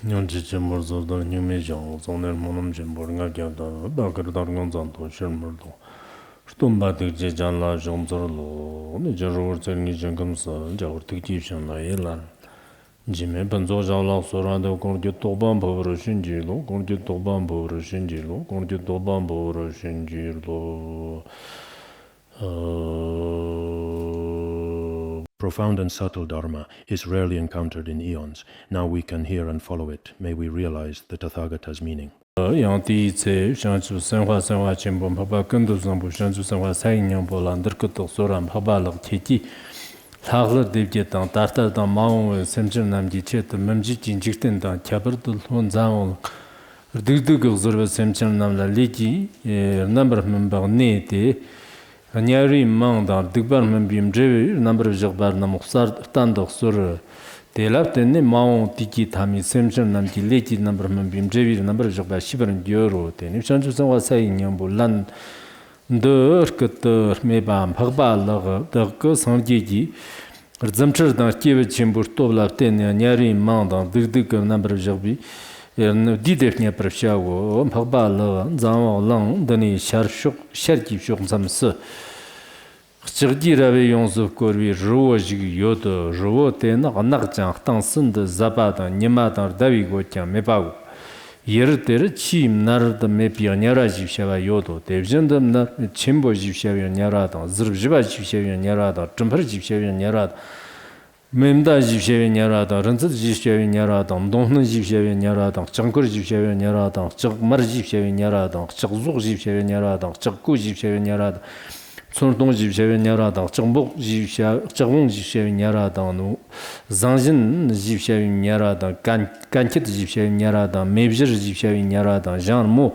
Nyonji Morzor, New Major, Zoner Monum Jimborga, Bakar Dargonzanto, Shermurdo. Stumba de Janla Jonzorlo, Major Telling Jangams, Jor Tiction, Laila. Jimmy Benzo Jala Sorado, Conjut Tobambo, Shinjilo, Conjut Tobambo, Shinjilo, Conjut Tobambo, Shinjilo. Profound and subtle Dharma is rarely encountered in eons. Now we can hear and follow it. May we realize the Tathagata's meaning. Yanti Tse, Shanchu Sanhua Sanhua Chimbom, Papa Kundu Zambu, Shanchu Sanhua Sayin Bolan, Dirkuto Soram, Papa Tiki, Tagler Divjetan, Tartar Mao, Sentient Namji Chet, Memji Jinjikten, Kabertul Honzao, Dugdug Zurva Sentient Namla Liki, number of member Nete. Nyari Manda, Dugbar Membim Jew, number of Jabbar Namuksar, Tandok Sur, the left and Mao Tiki Tami, Semson, Namki Leki, number of Membim Jew, number of Jabbar Shiver and Euro, then if Shantu was saying Yambo Land, the Urkater, Mebam, Pagba, the Kosan Gigi, Zamcher, the Kivichimbo, Tola, Nyari Manda, Dugdug number of Jabi. Didefnia Prashago, Pabala, Zao Lang, Dani Sharshuk, Sharki Shuk Samse. Chirdi Ravillons of Corvi, Roji Yodo, Rote, Narjan, Tansun, the Zabata, Nimata, Davigotia, Mepago. Yerter, Chim, Nar, the Mepia, Naraji Shava Yodo, Devjendam, Chimbo Jivshavian Yarada, Zurjiva Jivshavian Yarada, Tumperji Shavian Yarada. Memda Jivshavian Yarada, Ranzat Jivshavian Yarada, Donhan Jivshavian Yarada, Chankur Jivshavian Yarada, Chakmar Jivshavian Yarada, Chakzuk Jivshavian Yarada, Chakku Jivshavian Yarada, Sondong Jivshavian Yarada, Chambok Chakung Jivshavian Yarada, Zanjin Jivshavian Yarada, Kankit Jivshavian Yarada, Mebjir Jivshavian Yarada, Jean Mo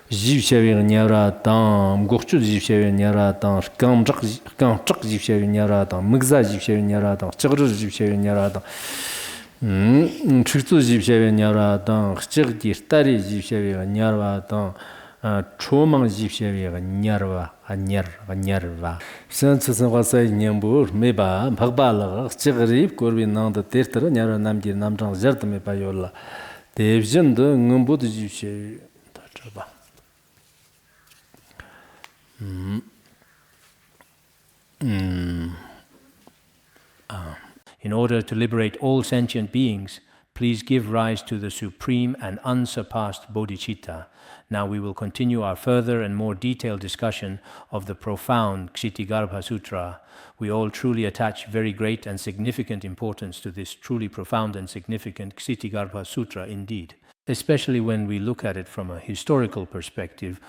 Jivshavian Yarada, Gorchu Jivshavian Yarada, Kamchak Jivshavian Yarada, Migza Jivshavian Yarada, Chagru Jivshavian Yarada, Tritu Jivshavian Yarada, Chirdi, Tari Jivshavian Yarada, Chomang Jivshavian Yarva, Nyarva. Since it was a Nyambur, Meba, Pagbala, Chirib, Corbin on the theatre, Nyara Namdi Namjan Zertame Payola. The Evgen, the Ngumbu Jivshavian. In order to liberate all sentient beings, please give rise to the supreme and unsurpassed bodhicitta. Now we will continue our further and more detailed discussion of the profound Ksitigarbha Sutra. We all truly attach very great and significant importance to this truly profound and significant Ksitigarbha Sutra indeed. Especially when we look at it from a historical perspective,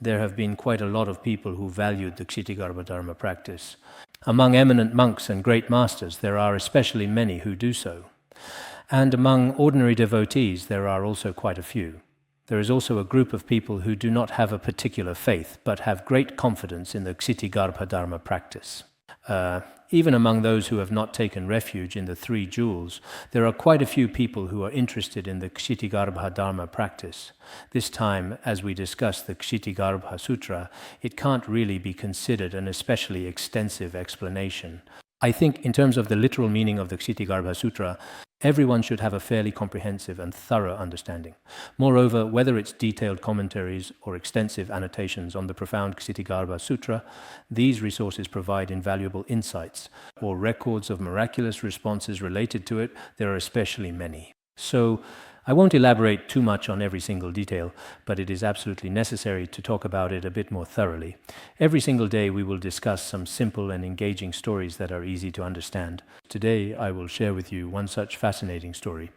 there have been quite a lot of people who valued the Ksitigarbha Dharma practice. Among eminent monks and great masters, there are especially many who do so. And among ordinary devotees, there are also quite a few. There is also a group of people who do not have a particular faith, but have great confidence in the Ksitigarbha Dharma practice. Even among those who have not taken refuge in the three jewels, there are quite a few people who are interested in the Ksitigarbha Dharma practice. This time, as we discuss the Ksitigarbha Sutra, it can't really be considered an especially extensive explanation. I think in terms of the literal meaning of the Ksitigarbha Sutra, everyone should have a fairly comprehensive and thorough understanding. Moreover, whether it's detailed commentaries or extensive annotations on the profound Ksitigarbha Sutra, these resources provide invaluable insights, or records of miraculous responses related to it. There are especially many. So, I won't elaborate too much on every single detail, but it is absolutely necessary to talk about it a bit more thoroughly. Every single day we will discuss some simple and engaging stories that are easy to understand. Today I will share with you one such fascinating story.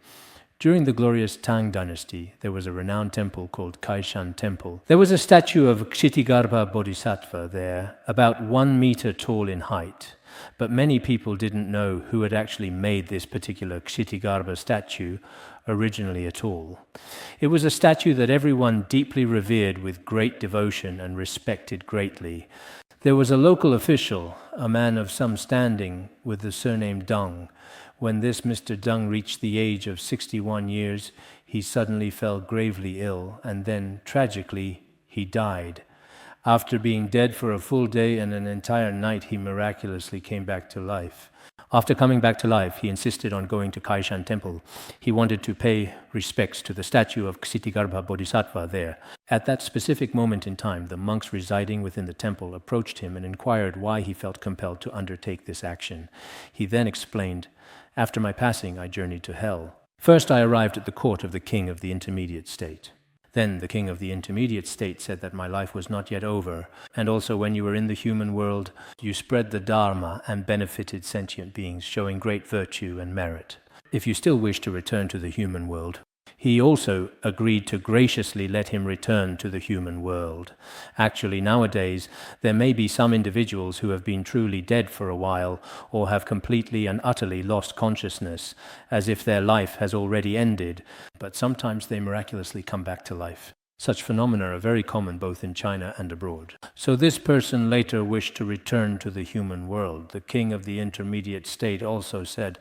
During the glorious Tang dynasty, there was a renowned temple called Kaishan Temple. There was a statue of Ksitigarbha Bodhisattva there, about 1 meter tall in height. But many people didn't know who had actually made this particular Ksitigarbha statue originally at all. It was a statue that everyone deeply revered with great devotion and respected greatly. There was a local official, a man of some standing with the surname Deng. When this Mr. Deng reached the age of 61 years, he suddenly fell gravely ill, and then, tragically, he died. After being dead for a full day and an entire night, he miraculously came back to life. After coming back to life, he insisted on going to Kaishan temple. He wanted to pay respects to the statue of Ksitigarbha Bodhisattva there. At that specific moment in time, the monks residing within the temple approached him and inquired why he felt compelled to undertake this action. He then explained, "After my passing, I journeyed to hell. First, I arrived at the court of the king of the intermediate state. Then the king of the intermediate state said that my life was not yet over, and also when you were in the human world, you spread the Dharma and benefited sentient beings, showing great virtue and merit. If you still wish to return to the human world," he also agreed to graciously let him return to the human world. Actually, nowadays, there may be some individuals who have been truly dead for a while or have completely and utterly lost consciousness, as if their life has already ended, but sometimes they miraculously come back to life. Such phenomena are very common both in China and abroad. So this person later wished to return to the human world. The king of the intermediate state also said,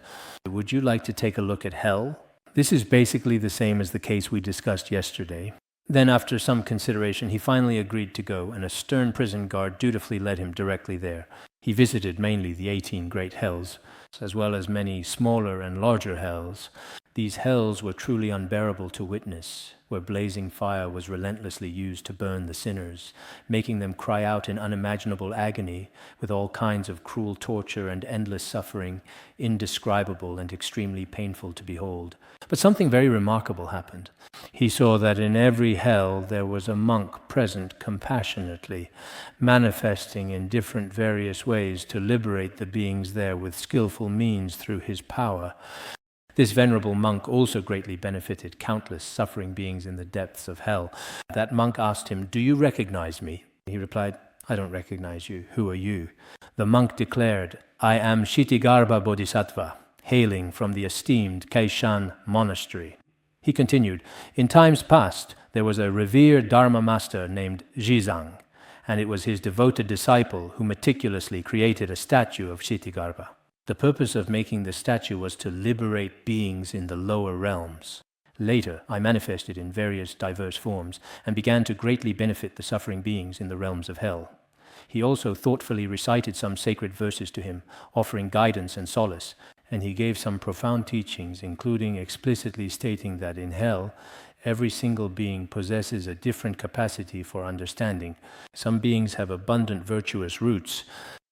"Would you like to take a look at hell?" This is basically the same as the case we discussed yesterday. Then, after some consideration, he finally agreed to go, and a stern prison guard dutifully led him directly there. He visited mainly the 18 great hells, as well as many smaller and larger hells. These hells were truly unbearable to witness, where blazing fire was relentlessly used to burn the sinners, making them cry out in unimaginable agony, with all kinds of cruel torture and endless suffering, indescribable and extremely painful to behold. But something very remarkable happened. He saw that in every hell there was a monk present compassionately, manifesting in different various ways to liberate the beings there with skillful means through his power. This venerable monk also greatly benefited countless suffering beings in the depths of hell. That monk asked him, "Do you recognize me?" He replied, "I don't recognize you. Who are you?" The monk declared, "I am Ksitigarbha Bodhisattva, hailing from the esteemed Kaishan monastery." He continued, "In times past, there was a revered Dharma master named Jizang, and it was his devoted disciple who meticulously created a statue of Ksitigarbha. The purpose of making the statue was to liberate beings in the lower realms. Later, I manifested in various diverse forms and began to greatly benefit the suffering beings in the realms of hell." He also thoughtfully recited some sacred verses to him, offering guidance and solace, and he gave some profound teachings, including explicitly stating that in hell, every single being possesses a different capacity for understanding. Some beings have abundant virtuous roots,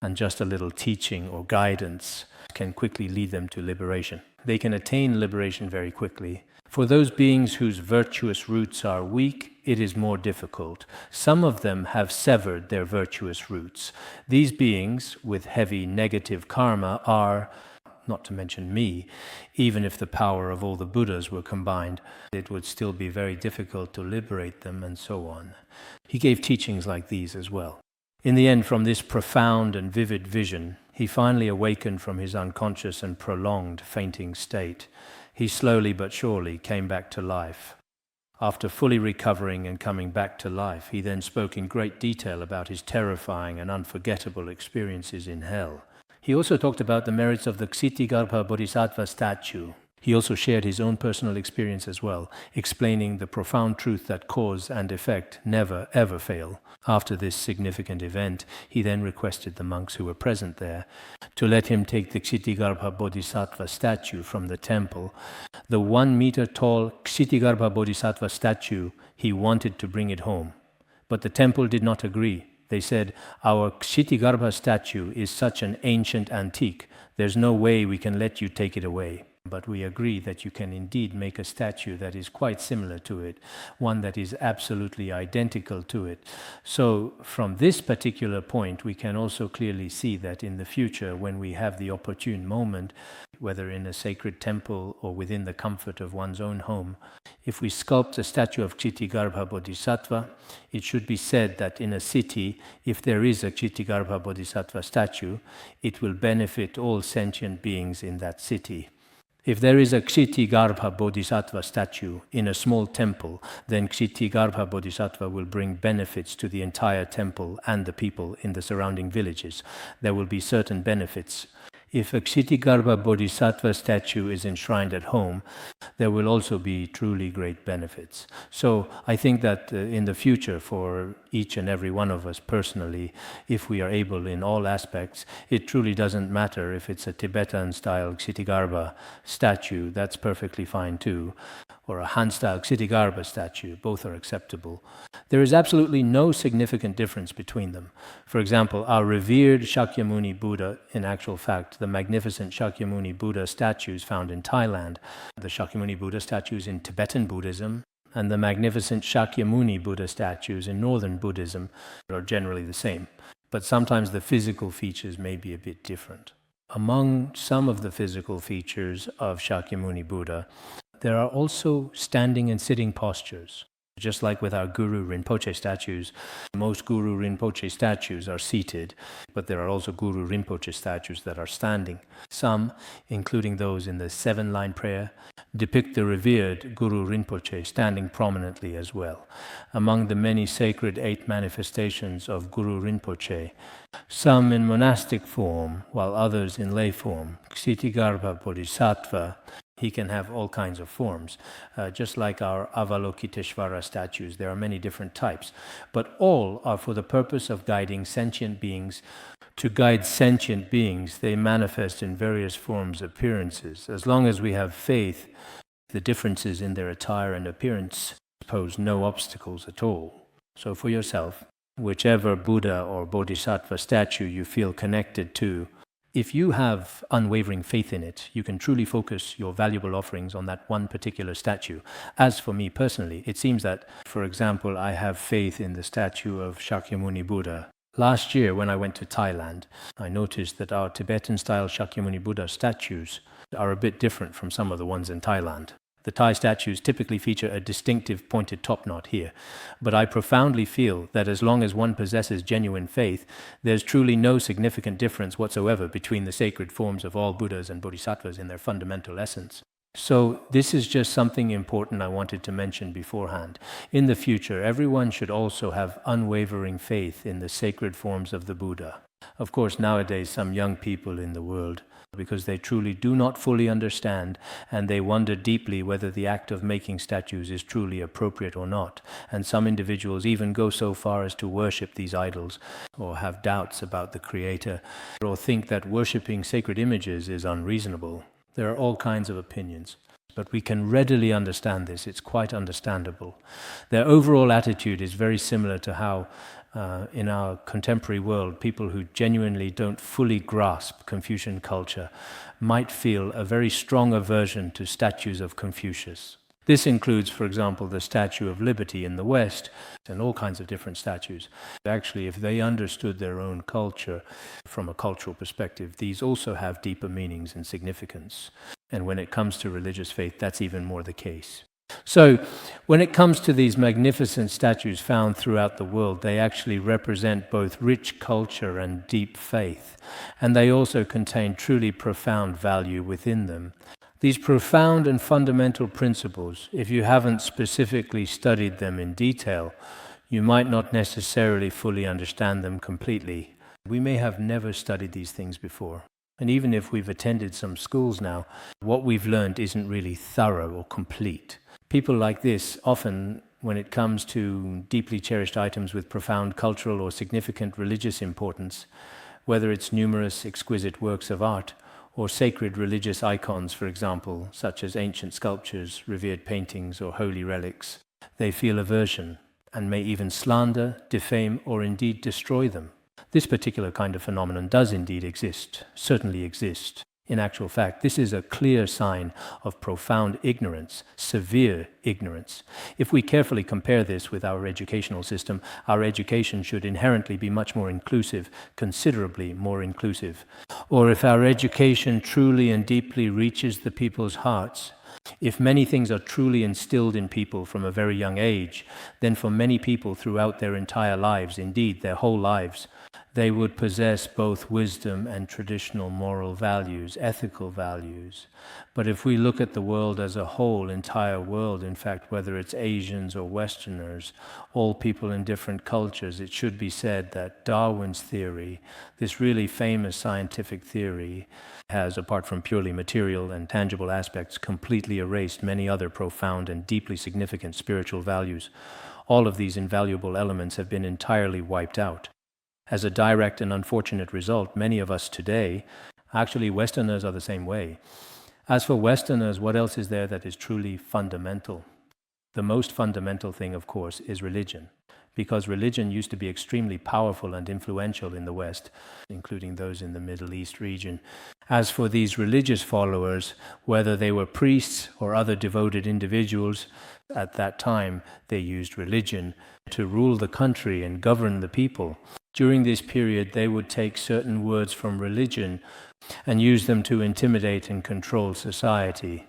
and just a little teaching or guidance can quickly lead them to liberation. They can attain liberation very quickly. For those beings whose virtuous roots are weak, it is more difficult. Some of them have severed their virtuous roots. These beings with heavy negative karma are, not to mention me, even if the power of all the Buddhas were combined, it would still be very difficult to liberate them, and so on. He gave teachings like these as well. In the end, from this profound and vivid vision, he finally awakened from his unconscious and prolonged fainting state. He slowly but surely came back to life. After fully recovering and coming back to life, he then spoke in great detail about his terrifying and unforgettable experiences in hell. He also talked about the merits of the Ksitigarbha Bodhisattva statue. He also shared his own personal experience as well, explaining the profound truth that cause and effect never ever fail. After this significant event, he then requested the monks who were present there to let him take the Ksitigarbha Bodhisattva statue from the temple. The 1 meter tall Ksitigarbha Bodhisattva statue, he wanted to bring it home. But the temple did not agree. They said, "Our Ksitigarbha statue is such an ancient antique, there's no way we can let you take it away. But we agree that you can indeed make a statue that is quite similar to it, one that is absolutely identical to it." So from this particular point, we can also clearly see that in the future, when we have the opportune moment, whether in a sacred temple or within the comfort of one's own home, if we sculpt a statue of Ksitigarbha Bodhisattva, it should be said that in a city, if there is a Ksitigarbha Bodhisattva statue, it will benefit all sentient beings in that city. If there is a Ksitigarbha Bodhisattva statue in a small temple, then Ksitigarbha Bodhisattva will bring benefits to the entire temple and the people in the surrounding villages. There will be certain benefits. if a Ksitigarbha Bodhisattva statue is enshrined at home, there will also be truly great benefits. So I think that in the future, for each and every one of us personally, if we are able in all aspects, it truly doesn't matter if it's a Tibetan-style Ksitigarbha statue, that's perfectly fine too, or a Han-style Ksitigarbha statue, both are acceptable. There is absolutely no significant difference between them. For example, our revered Shakyamuni Buddha, in actual fact, the magnificent Shakyamuni Buddha statues found in Thailand, the Shakyamuni Buddha statues in Tibetan Buddhism, and the magnificent Shakyamuni Buddha statues in Northern Buddhism are generally the same. But sometimes the physical features may be a bit different. Among some of the physical features of Shakyamuni Buddha, there are also standing and sitting postures. Just like with our Guru Rinpoche statues, most Guru Rinpoche statues are seated, but there are also Guru Rinpoche statues that are standing. Some, including those in the 7-line prayer, depict the revered Guru Rinpoche standing prominently as well. Among the many sacred 8 manifestations of Guru Rinpoche, some in monastic form, while others in lay form. Ksitigarbha Bodhisattva, he can have all kinds of forms. Just like our Avalokiteshvara statues, there are many different types. But all are for the purpose of guiding sentient beings. To guide sentient beings, they manifest in various forms, appearances. As long as we have faith, the differences in their attire and appearance pose no obstacles at all. So for yourself, whichever Buddha or Bodhisattva statue you feel connected to, if you have unwavering faith in it, you can truly focus your valuable offerings on that one particular statue. As for me personally, it seems that, for example, I have faith in the statue of Shakyamuni Buddha. Last year, when I went to Thailand, I noticed that our Tibetan-style Shakyamuni Buddha statues are a bit different from some of the ones in Thailand. The Thai statues typically feature a distinctive pointed top knot here, but I profoundly feel that as long as one possesses genuine faith, there's truly no significant difference whatsoever between the sacred forms of all Buddhas and Bodhisattvas in their fundamental essence. So this is just something important I wanted to mention beforehand. In the future, everyone should also have unwavering faith in the sacred forms of the Buddha. Of course, nowadays, some young people in the world, because they truly do not fully understand, and they wonder deeply whether the act of making statues is truly appropriate or not. And some individuals even go so far as to worship these idols, or have doubts about the Creator, or think that worshipping sacred images is unreasonable. There are all kinds of opinions, but we can readily understand this. It's quite understandable. Their overall attitude is very similar to how in our contemporary world, people who genuinely don't fully grasp Confucian culture might feel a very strong aversion to statues of Confucius. This includes, for example, the Statue of Liberty in the West and all kinds of different statues. Actually, if they understood their own culture from a cultural perspective, these also have deeper meanings and significance. And when it comes to religious faith, that's even more the case. So, when it comes to these magnificent statues found throughout the world, they actually represent both rich culture and deep faith, and they also contain truly profound value within them. These profound and fundamental principles, if you haven't specifically studied them in detail, you might not necessarily fully understand them completely. We may have never studied these things before. And even if we've attended some schools now, what we've learned isn't really thorough or complete. People like this often, when it comes to deeply cherished items with profound cultural or significant religious importance, whether it's numerous exquisite works of art or sacred religious icons, for example, such as ancient sculptures, revered paintings, or holy relics, they feel aversion and may even slander, defame, or indeed destroy them. This particular kind of phenomenon does indeed exist, certainly exist. In actual fact, this is a clear sign of profound ignorance, severe ignorance. If we carefully compare this with our educational system, our education should inherently be much more inclusive, considerably more inclusive. Or if our education truly and deeply reaches the people's hearts, if many things are truly instilled in people from a very young age, then for many people throughout their entire lives, indeed their whole lives, they would possess both wisdom and traditional moral values, ethical values. But if we look at the world as a whole, entire world, in fact, whether it's Asians or Westerners, all people in different cultures, it should be said that Darwin's theory, this really famous scientific theory, has, apart from purely material and tangible aspects, completely erased many other profound and deeply significant spiritual values. All of these invaluable elements have been entirely wiped out. As a direct and unfortunate result, many of us today, actually Westerners are the same way. As for Westerners, what else is there that is truly fundamental? The most fundamental thing, of course, is religion, because religion used to be extremely powerful and influential in the West, including those in the Middle East region. As for these religious followers, whether they were priests or other devoted individuals, at that time they used religion to rule the country and govern the people. During this period, they would take certain words from religion and use them to intimidate and control society.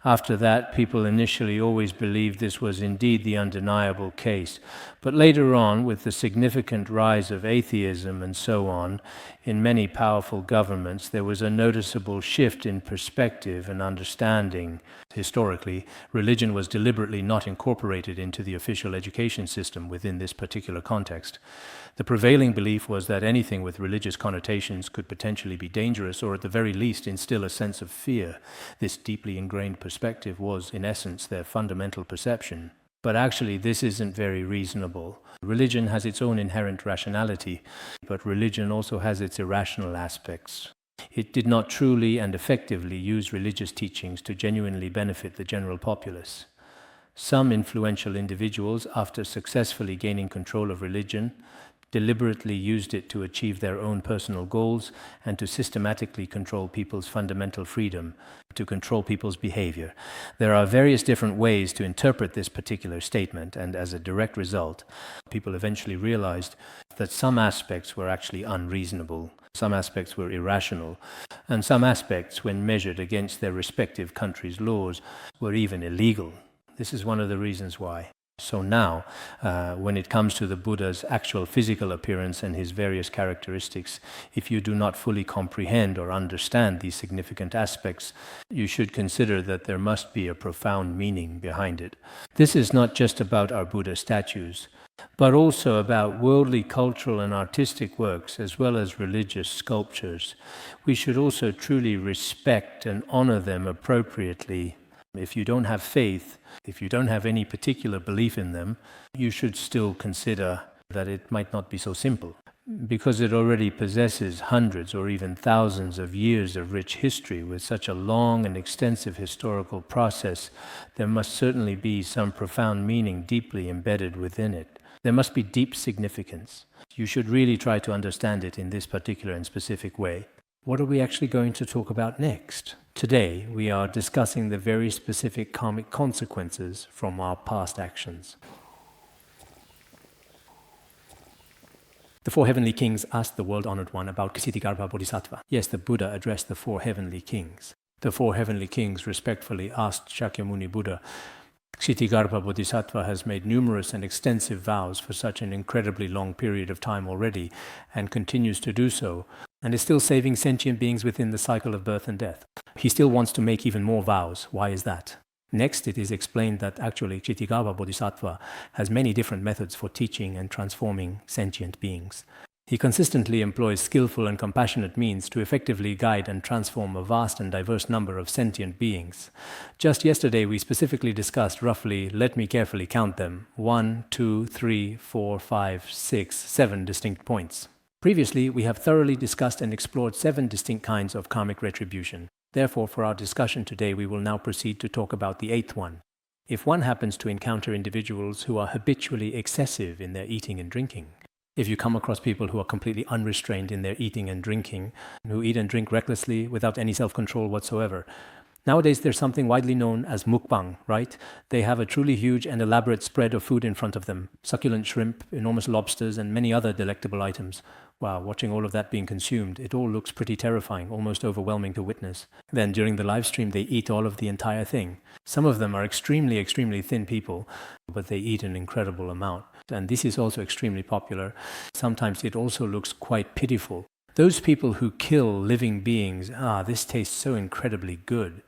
After that, people initially always believed this was indeed the undeniable case. But later on, with the significant rise of atheism and so on, in many powerful governments, there was a noticeable shift in perspective and understanding. Historically, religion was deliberately not incorporated into the official education system within this particular context. The prevailing belief was that anything with religious connotations could potentially be dangerous, or at the very least instill a sense of fear. This deeply ingrained perspective was, in essence, their fundamental perception. But actually, this isn't very reasonable. Religion has its own inherent rationality, but religion also has its irrational aspects. It did not truly and effectively use religious teachings to genuinely benefit the general populace. Some influential individuals, after successfully gaining control of religion, deliberately used it to achieve their own personal goals and to systematically control people's fundamental freedom, to control people's behavior. There are various different ways to interpret this particular statement, and as a direct result, people eventually realized that some aspects were actually unreasonable, some aspects were irrational, and some aspects, when measured against their respective countries' laws, were even illegal. This is one of the reasons why. So now, when it comes to the Buddha's actual physical appearance and his various characteristics, if you do not fully comprehend or understand these significant aspects, you should consider that there must be a profound meaning behind it. This is not just about our Buddha statues, but also about worldly cultural and artistic works, as well as religious sculptures. We should also truly respect and honor them appropriately. If you don't have faith, if you don't have any particular belief in them, you should still consider that it might not be so simple. Because it already possesses hundreds or even thousands of years of rich history with such a long and extensive historical process, there must certainly be some profound meaning deeply embedded within it. There must be deep significance. You should really try to understand it in this particular and specific way. What are we actually going to talk about next? Today, we are discussing the very specific karmic consequences from our past actions. The four heavenly kings asked the world-honored one about Ksitigarbha Bodhisattva. Yes, the Buddha addressed the four heavenly kings. The four heavenly kings respectfully asked Shakyamuni Buddha, Ksitigarbha Bodhisattva has made numerous and extensive vows for such an incredibly long period of time already, and continues to do so, and is still saving sentient beings within the cycle of birth and death. He still wants to make even more vows. Why is that? Next, it is explained that actually Ksitigarbha Bodhisattva has many different methods for teaching and transforming sentient beings. He consistently employs skillful and compassionate means to effectively guide and transform a vast and diverse number of sentient beings. Just yesterday, we specifically discussed roughly, let me carefully count them, 1, 2, 3, 4, 5, 6, 7 distinct points. Previously, we have thoroughly discussed and explored 7 distinct kinds of karmic retribution. Therefore, for our discussion today, we will now proceed to talk about the 8th one. If one happens to encounter individuals who are habitually excessive in their eating and drinking, if you come across people who are completely unrestrained in their eating and drinking, who eat and drink recklessly without any self-control whatsoever, Nowadays, there's something widely known as mukbang, right? They have a truly huge and elaborate spread of food in front of them. Succulent shrimp, enormous lobsters, and many other delectable items. Wow, watching all of that being consumed, it all looks pretty terrifying, almost overwhelming to witness. Then during the live stream, they eat all of the entire thing. Some of them are extremely, extremely thin people, but they eat an incredible amount. And this is also extremely popular. Sometimes it also looks quite pitiful. Those people who kill living beings, this tastes so incredibly good.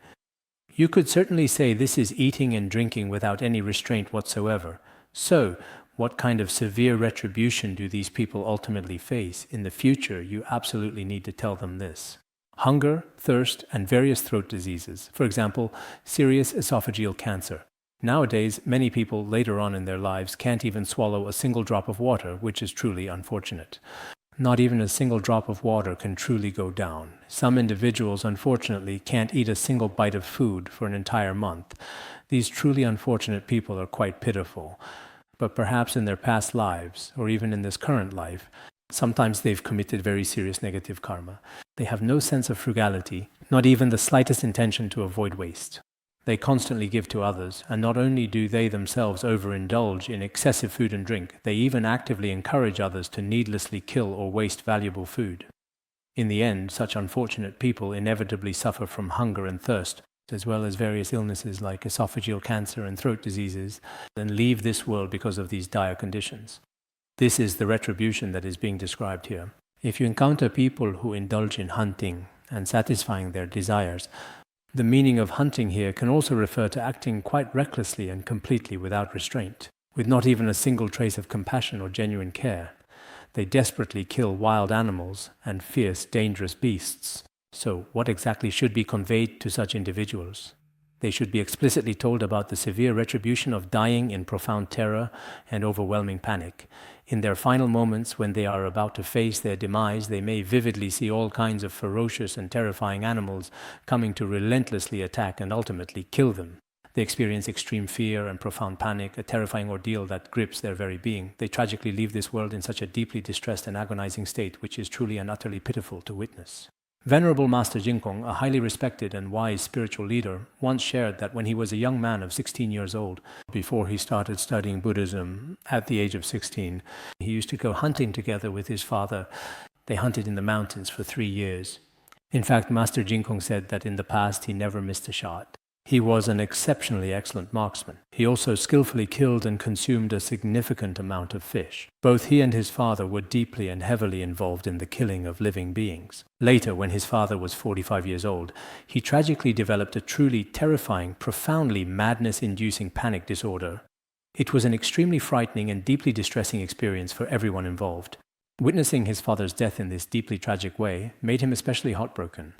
You could certainly say this is eating and drinking without any restraint whatsoever. So, what kind of severe retribution do these people ultimately face? In the future, you absolutely need to tell them this. Hunger, thirst, and various throat diseases. For example, serious esophageal cancer. Nowadays, many people later on in their lives can't even swallow a single drop of water, which is truly unfortunate. Not even a single drop of water can truly go down. Some individuals, unfortunately, can't eat a single bite of food for an entire month. These truly unfortunate people are quite pitiful. But perhaps in their past lives, or even in this current life, sometimes they've committed very serious negative karma. They have no sense of frugality, not even the slightest intention to avoid waste. They constantly give to others, and not only do they themselves overindulge in excessive food and drink, they even actively encourage others to needlessly kill or waste valuable food. In the end, such unfortunate people inevitably suffer from hunger and thirst, as well as various illnesses like esophageal cancer and throat diseases, and leave this world because of these dire conditions. This is the retribution that is being described here. If you encounter people who indulge in hunting and satisfying their desires, the meaning of hunting here can also refer to acting quite recklessly and completely without restraint, with not even a single trace of compassion or genuine care. They desperately kill wild animals and fierce, dangerous beasts. So, what exactly should be conveyed to such individuals? They should be explicitly told about the severe retribution of dying in profound terror and overwhelming panic. In their final moments, when they are about to face their demise, they may vividly see all kinds of ferocious and terrifying animals coming to relentlessly attack and ultimately kill them. They experience extreme fear and profound panic, a terrifying ordeal that grips their very being. They tragically leave this world in such a deeply distressed and agonizing state, which is truly and utterly pitiful to witness. Venerable Master Jinkong, a highly respected and wise spiritual leader, once shared that when he was a young man of 16 years old, before he started studying Buddhism at the age of 16, he used to go hunting together with his father. They hunted in the mountains for 3 years. In fact, Master Jinkong said that in the past he never missed a shot. He was an exceptionally excellent marksman. He also skillfully killed and consumed a significant amount of fish. Both he and his father were deeply and heavily involved in the killing of living beings. Later, when his father was 45 years old, he tragically developed a truly terrifying, profoundly madness-inducing panic disorder. It was an extremely frightening and deeply distressing experience for everyone involved. Witnessing his father's death in this deeply tragic way made him especially heartbroken.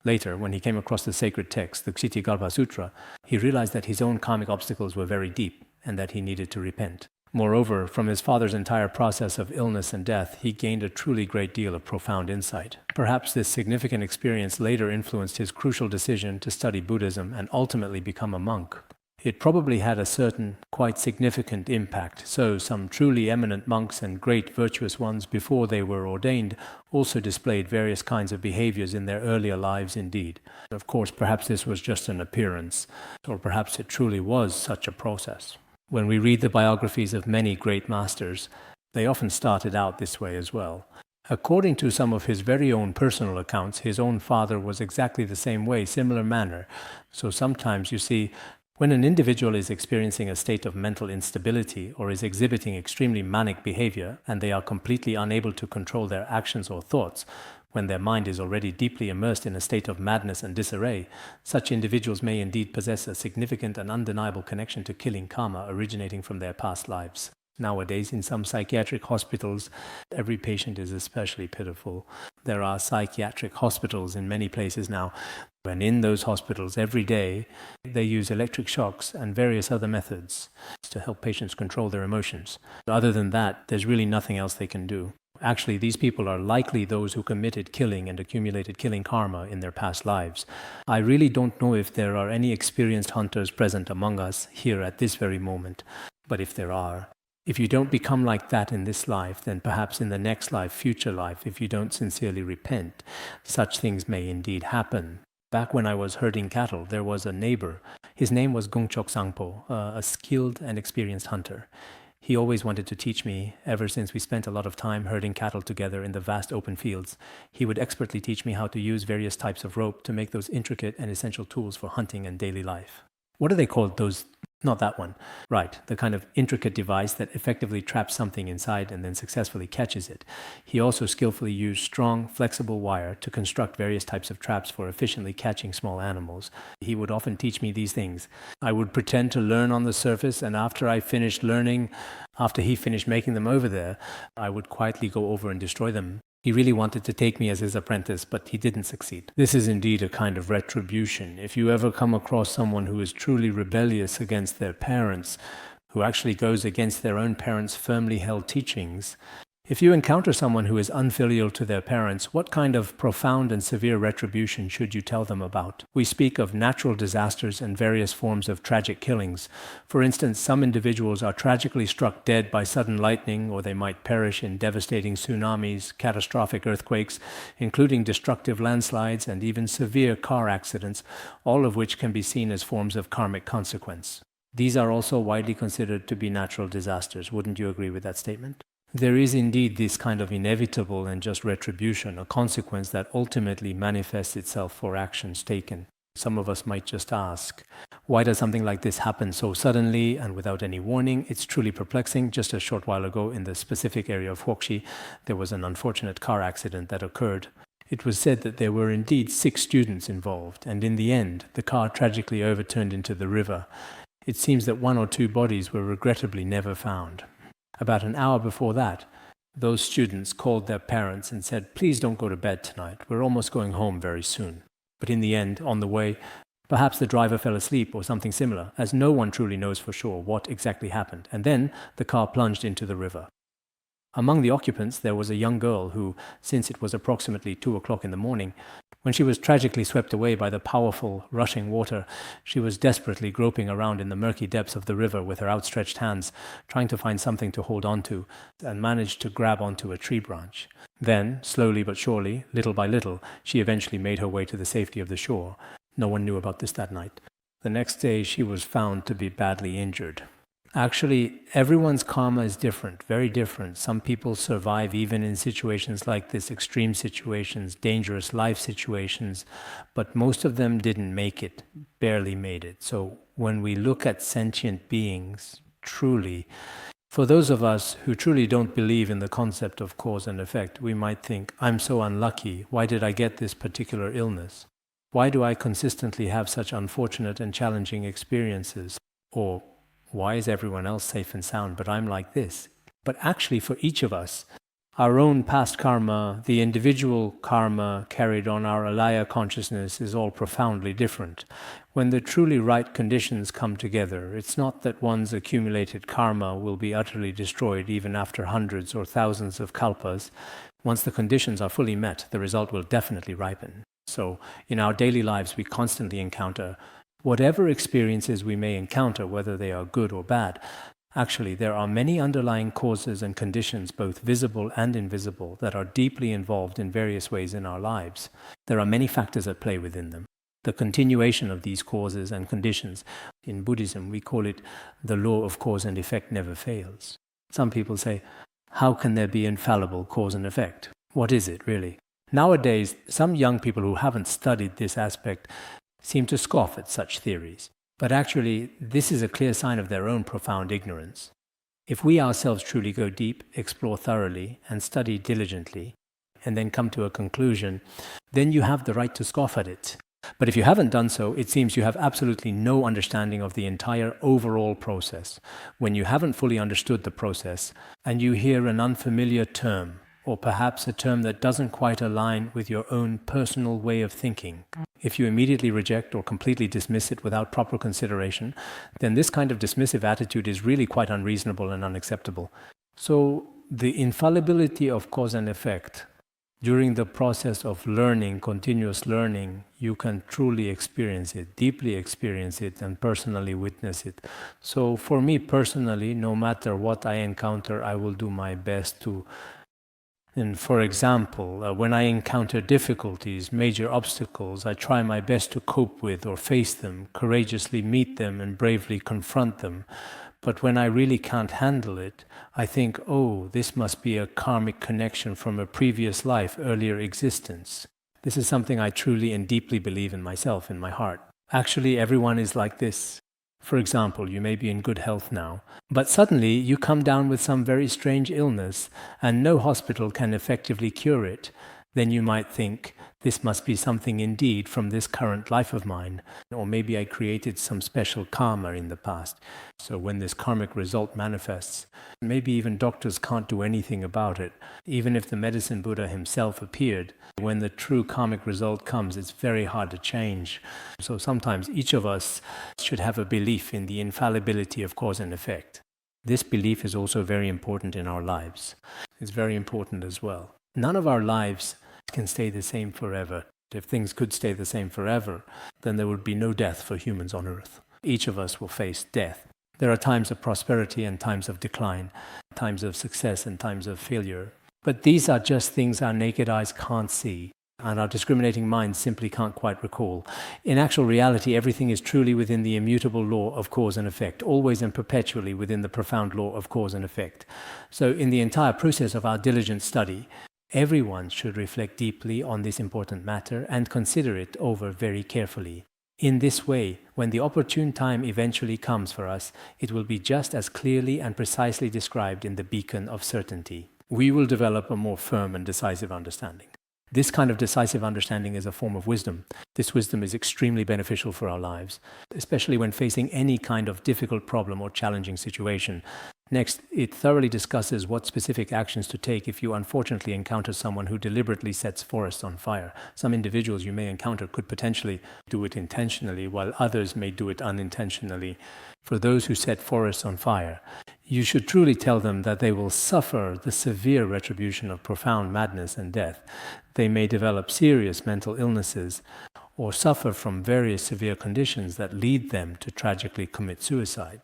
Later, when he came across the sacred text, the Ksitigarbha Sutra, he realized that his own karmic obstacles were very deep and that he needed to repent. Moreover, from his father's entire process of illness and death, he gained a truly great deal of profound insight. Perhaps this significant experience later influenced his crucial decision to study Buddhism and ultimately become a monk. It probably had a certain, quite significant impact, so some truly eminent monks and great virtuous ones before they were ordained also displayed various kinds of behaviors in their earlier lives indeed. Of course, perhaps this was just an appearance, or perhaps it truly was such a process. When we read the biographies of many great masters, they often started out this way as well. According to some of his very own personal accounts, his own father was exactly the same way, similar manner. So sometimes, you see, when an individual is experiencing a state of mental instability or is exhibiting extremely manic behavior and they are completely unable to control their actions or thoughts, when their mind is already deeply immersed in a state of madness and disarray, such individuals may indeed possess a significant and undeniable connection to killing karma originating from their past lives. Nowadays, in some psychiatric hospitals, every patient is especially pitiful. There are psychiatric hospitals in many places now, and in those hospitals every day, they use electric shocks and various other methods to help patients control their emotions. Other than that, there's really nothing else they can do. Actually, these people are likely those who committed killing and accumulated killing karma in their past lives. I really don't know if there are any experienced hunters present among us here at this very moment, but if there are, if you don't become like that in this life, then perhaps in the next life, future life, if you don't sincerely repent, such things may indeed happen. Back when I was herding cattle, there was a neighbor. His name was Gongchok Sangpo, a skilled and experienced hunter. He always wanted to teach me, ever since we spent a lot of time herding cattle together in the vast open fields. He would expertly teach me how to use various types of rope to make those intricate and essential tools for hunting and daily life. What are they called, those? Not that one. Right, the kind of intricate device that effectively traps something inside and then successfully catches it. He also skillfully used strong, flexible wire to construct various types of traps for efficiently catching small animals. He would often teach me these things. I would pretend to learn on the surface, and after he finished making them over there, I would quietly go over and destroy them. He really wanted to take me as his apprentice, but he didn't succeed. This is indeed a kind of retribution. If you ever come across someone who is truly rebellious against their parents, who actually goes against their own parents' firmly held teachings, if you encounter someone who is unfilial to their parents, what kind of profound and severe retribution should you tell them about? We speak of natural disasters and various forms of tragic killings. For instance, some individuals are tragically struck dead by sudden lightning, or they might perish in devastating tsunamis, catastrophic earthquakes, including destructive landslides and even severe car accidents, all of which can be seen as forms of karmic consequence. These are also widely considered to be natural disasters. Wouldn't you agree with that statement? There is indeed this kind of inevitable and just retribution, a consequence that ultimately manifests itself for actions taken. Some of us might just ask, why does something like this happen so suddenly and without any warning? It's truly perplexing. Just a short while ago in the specific area of Hoxi, there was an unfortunate car accident that occurred. It was said that there were indeed 6 students involved, and in the end, the car tragically overturned into the river. It seems that 1 or 2 bodies were regrettably never found. About an hour before that, those students called their parents and said, "Please don't go to bed tonight. We're almost going home very soon." But in the end, on the way, perhaps the driver fell asleep or something similar, as no one truly knows for sure what exactly happened. And then the car plunged into the river. Among the occupants, there was a young girl who, since it was approximately 2 o'clock in the morning, when she was tragically swept away by the powerful, rushing water, she was desperately groping around in the murky depths of the river with her outstretched hands, trying to find something to hold on to, and managed to grab onto a tree branch. Then, slowly but surely, little by little, she eventually made her way to the safety of the shore. No one knew about this that night. The next day, she was found to be badly injured. Actually, everyone's karma is different, very different. Some people survive even in situations like this, extreme situations, dangerous life situations, but most of them didn't make it, barely made it. So when we look at sentient beings, truly, for those of us who truly don't believe in the concept of cause and effect, we might think, I'm so unlucky, why did I get this particular illness? Why do I consistently have such unfortunate and challenging experiences? Or why is everyone else safe and sound, but I'm like this? But actually, for each of us, our own past karma, the individual karma carried on our alaya consciousness is all profoundly different. When the truly right conditions come together, it's not that one's accumulated karma will be utterly destroyed even after hundreds or thousands of kalpas. Once the conditions are fully met, the result will definitely ripen. So in our daily lives, we constantly encounter whatever experiences we may encounter, whether they are good or bad. Actually, there are many underlying causes and conditions, both visible and invisible, that are deeply involved in various ways in our lives. There are many factors at play within them. The continuation of these causes and conditions, in Buddhism, we call it the law of cause and effect never fails. Some people say, how can there be infallible cause and effect? What is it, really? Nowadays, some young people who haven't studied this aspect seem to scoff at such theories. But actually, this is a clear sign of their own profound ignorance. If we ourselves truly go deep, explore thoroughly, and study diligently, and then come to a conclusion, then you have the right to scoff at it. But if you haven't done so, it seems you have absolutely no understanding of the entire overall process. When you haven't fully understood the process, and you hear an unfamiliar term, or perhaps a term that doesn't quite align with your own personal way of thinking, if you immediately reject or completely dismiss it without proper consideration, then this kind of dismissive attitude is really quite unreasonable and unacceptable. So the infallibility of cause and effect, during the process of learning, continuous learning, you can truly experience it, deeply experience it, and personally witness it. So for me personally, no matter what I encounter, I will do my best to And for example, when I encounter difficulties, major obstacles, I try my best to cope with or face them, courageously meet them and bravely confront them. But when I really can't handle it, I think, oh, this must be a karmic connection from a previous life, earlier existence. This is something I truly and deeply believe in myself, in my heart. Actually, everyone is like this. For example, you may be in good health now, but suddenly you come down with some very strange illness and no hospital can effectively cure it. Then you might think, this must be something indeed from this current life of mine, or maybe I created some special karma in the past. So when this karmic result manifests, maybe even doctors can't do anything about it. Even if the medicine Buddha himself appeared, when the true karmic result comes, it's very hard to change. So sometimes each of us should have a belief in the infallibility of cause and effect. This belief is also very important in our lives. It's very important as well. None of our lives can stay the same forever. If things could stay the same forever, then there would be no death for humans on earth. Each of us will face death. There are times of prosperity and times of decline, times of success and times of failure. But these are just things our naked eyes can't see, and our discriminating minds simply can't quite recall. In actual reality, everything is truly within the immutable law of cause and effect, always and perpetually within the profound law of cause and effect. So in the entire process of our diligent study, everyone should reflect deeply on this important matter and consider it over very carefully. In this way, when the opportune time eventually comes for us, it will be just as clearly and precisely described in the beacon of certainty. We will develop a more firm and decisive understanding. This kind of decisive understanding is a form of wisdom. This wisdom is extremely beneficial for our lives, especially when facing any kind of difficult problem or challenging situation. Next, it thoroughly discusses what specific actions to take if you unfortunately encounter someone who deliberately sets forests on fire. Some individuals you may encounter could potentially do it intentionally, while others may do it unintentionally. For those who set forests on fire, you should truly tell them that they will suffer the severe retribution of profound madness and death. They may develop serious mental illnesses or suffer from various severe conditions that lead them to tragically commit suicide.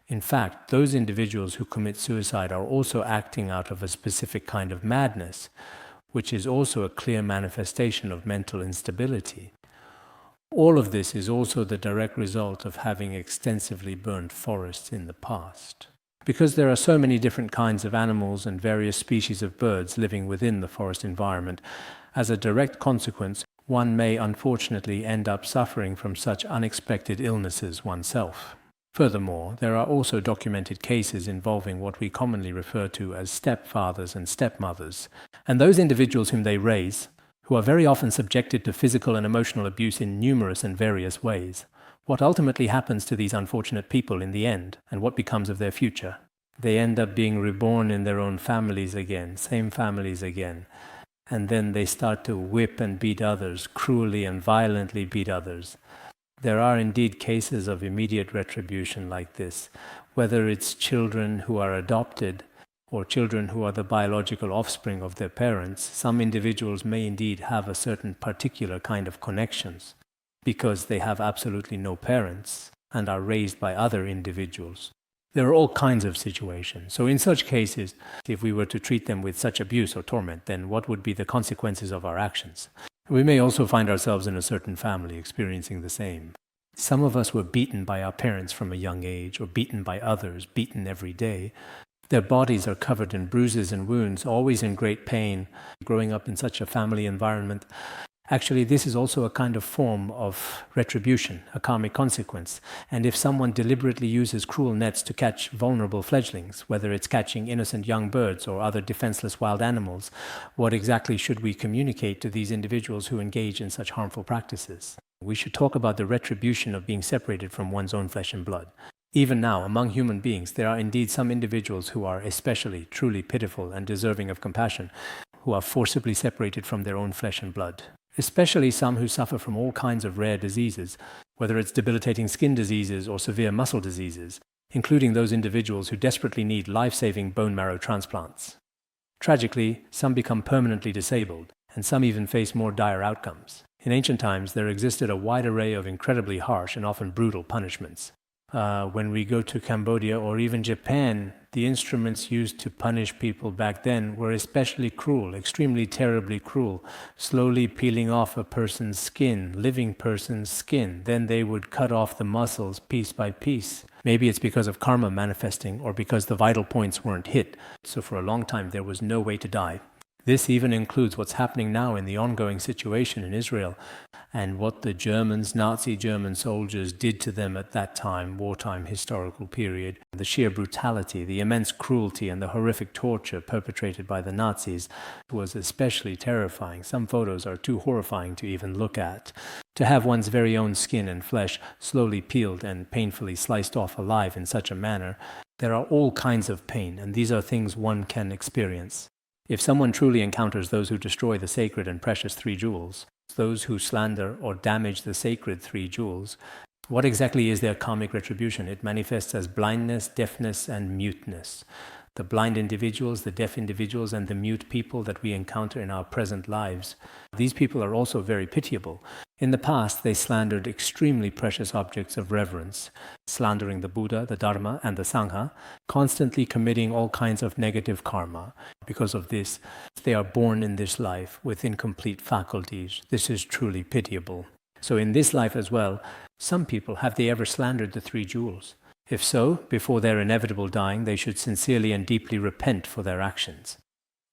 In fact, those individuals who commit suicide are also acting out of a specific kind of madness, which is also a clear manifestation of mental instability. All of this is also the direct result of having extensively burned forests in the past. Because there are so many different kinds of animals and various species of birds living within the forest environment, as a direct consequence, one may unfortunately end up suffering from such unexpected illnesses oneself. Furthermore, there are also documented cases involving what we commonly refer to as stepfathers and stepmothers, and those individuals whom they raise, who are very often subjected to physical and emotional abuse in numerous and various ways. What ultimately happens to these unfortunate people in the end, and what becomes of their future? They end up being reborn in their own families again, same families again, and then they start to whip and beat others, cruelly and violently beat others. There are indeed cases of immediate retribution like this, whether it's children who are adopted or children who are the biological offspring of their parents. Some individuals may indeed have a certain particular kind of connections because they have absolutely no parents and are raised by other individuals. There are all kinds of situations. So in such cases, if we were to treat them with such abuse or torment, then what would be the consequences of our actions? We may also find ourselves in a certain family experiencing the same. Some of us were beaten by our parents from a young age, or beaten by others, beaten every day. Their bodies are covered in bruises and wounds, always in great pain, growing up in such a family environment. Actually, this is also a kind of form of retribution, a karmic consequence. And if someone deliberately uses cruel nets to catch vulnerable fledglings, whether it's catching innocent young birds or other defenseless wild animals, what exactly should we communicate to these individuals who engage in such harmful practices? We should talk about the retribution of being separated from one's own flesh and blood. Even now, among human beings, there are indeed some individuals who are especially, truly pitiful and deserving of compassion, who are forcibly separated from their own flesh and blood. Especially some who suffer from all kinds of rare diseases, whether it's debilitating skin diseases or severe muscle diseases, including those individuals who desperately need life-saving bone marrow transplants. Tragically, some become permanently disabled, and some even face more dire outcomes. In ancient times, there existed a wide array of incredibly harsh and often brutal punishments. When we go to Cambodia or even Japan, the instruments used to punish people back then were especially cruel, extremely terribly cruel, slowly peeling off a person's skin, living person's skin. Then they would cut off the muscles piece by piece. Maybe it's because of karma manifesting or because the vital points weren't hit. So for a long time there was no way to die. This even includes what's happening now in the ongoing situation in Israel and what the Germans, Nazi German soldiers did to them at that time, wartime historical period. The sheer brutality, the immense cruelty and the horrific torture perpetrated by the Nazis was especially terrifying. Some photos are too horrifying to even look at. To have one's very own skin and flesh slowly peeled and painfully sliced off alive in such a manner, there are all kinds of pain, and these are things one can experience. If someone truly encounters those who destroy the sacred and precious three jewels, those who slander or damage the sacred three jewels, what exactly is their karmic retribution? It manifests as blindness, deafness, and muteness. The blind individuals, the deaf individuals, and the mute people that we encounter in our present lives, these people are also very pitiable. In the past, they slandered extremely precious objects of reverence, slandering the Buddha, the Dharma, and the Sangha, constantly committing all kinds of negative karma. Because of this, they are born in this life with incomplete faculties. This is truly pitiable. So in this life as well, some people, have they ever slandered the three jewels? If so, before their inevitable dying, they should sincerely and deeply repent for their actions.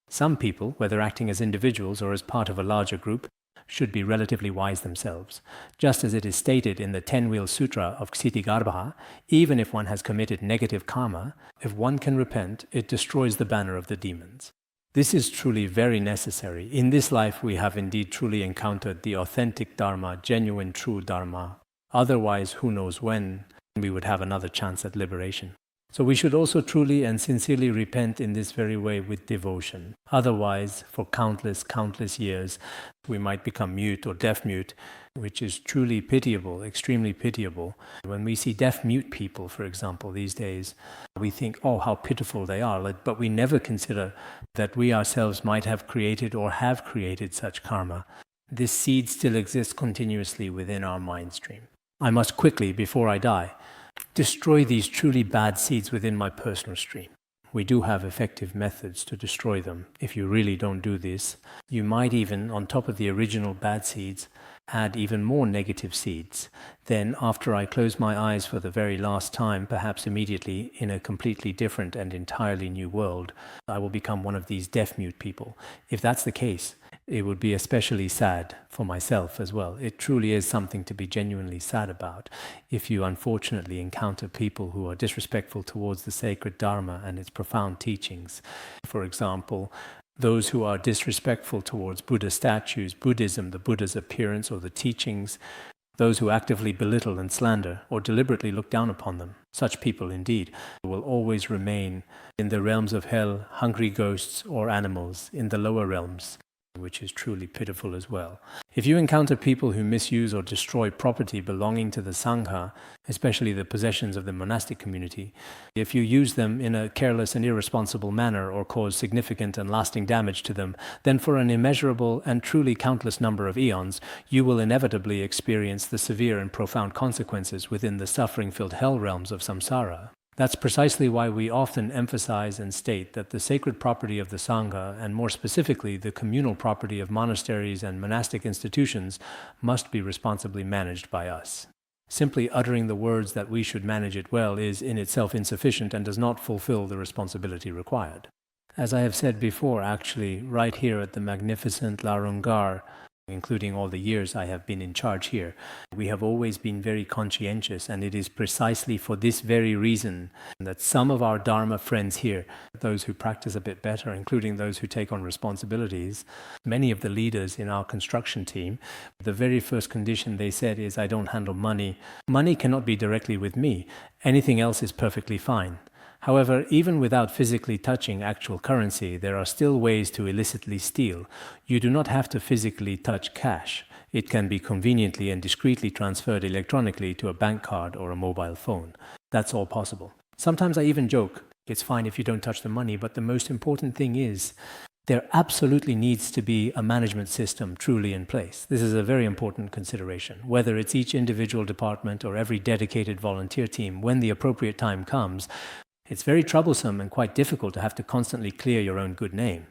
Some people, whether acting as individuals or as part of a larger group, should be relatively wise themselves. Just as it is stated in the 10-wheel sutra of Ksitigarbha, even if one has committed negative karma, if one can repent, it destroys the banner of the demons. This is truly very necessary. In this life we have indeed truly encountered the authentic Dharma, genuine true Dharma. Otherwise, who knows when we would have another chance at liberation. So we should also truly and sincerely repent in this very way with devotion. Otherwise, for countless years, we might become mute or deaf-mute, which is truly pitiable, extremely pitiable. When we see deaf-mute people, for example, these days, we think, oh, how pitiful they are, but we never consider that we ourselves might have created or have created such karma. This seed still exists continuously within our mind stream. I must quickly, before I die, destroy these truly bad seeds within my personal stream. We do have effective methods to destroy them. If you really don't do this, you might even, on top of the original bad seeds, add even more negative seeds. Then, after I close my eyes for the very last time, perhaps immediately in a completely different and entirely new world, I will become one of these deaf-mute people. If that's the case, it would be especially sad for myself as well. It truly is something to be genuinely sad about if you unfortunately encounter people who are disrespectful towards the sacred Dharma and its profound teachings. For example, those who are disrespectful towards Buddha statues, Buddhism, the Buddha's appearance or the teachings, those who actively belittle and slander or deliberately look down upon them. Such people, indeed, will always remain in the realms of hell, hungry ghosts or animals in the lower realms, which is truly pitiful as well. If you encounter people who misuse or destroy property belonging to the Sangha, especially the possessions of the monastic community, if you use them in a careless and irresponsible manner or cause significant and lasting damage to them, then for an immeasurable and truly countless number of eons, you will inevitably experience the severe and profound consequences within the suffering-filled hell realms of samsara. That's precisely why we often emphasize and state that the sacred property of the Sangha, and more specifically the communal property of monasteries and monastic institutions, must be responsibly managed by us. Simply uttering the words that we should manage it well is in itself insufficient and does not fulfill the responsibility required. As I have said before, actually, right here at the magnificent Larungar, including all the years I have been in charge here, we have always been very conscientious, and it is precisely for this very reason that some of our Dharma friends here, those who practice a bit better, including those who take on responsibilities, many of the leaders in our construction team, the very first condition they said is, I don't handle money. Money cannot be directly with me. Anything else is perfectly fine. However, even without physically touching actual currency, there are still ways to illicitly steal. You do not have to physically touch cash. It can be conveniently and discreetly transferred electronically to a bank card or a mobile phone. That's all possible. Sometimes I even joke, it's fine if you don't touch the money, but the most important thing is there absolutely needs to be a management system truly in place. This is a very important consideration. Whether it's each individual department or every dedicated volunteer team, when the appropriate time comes, it's very troublesome and quite difficult to have to constantly clear your own good name.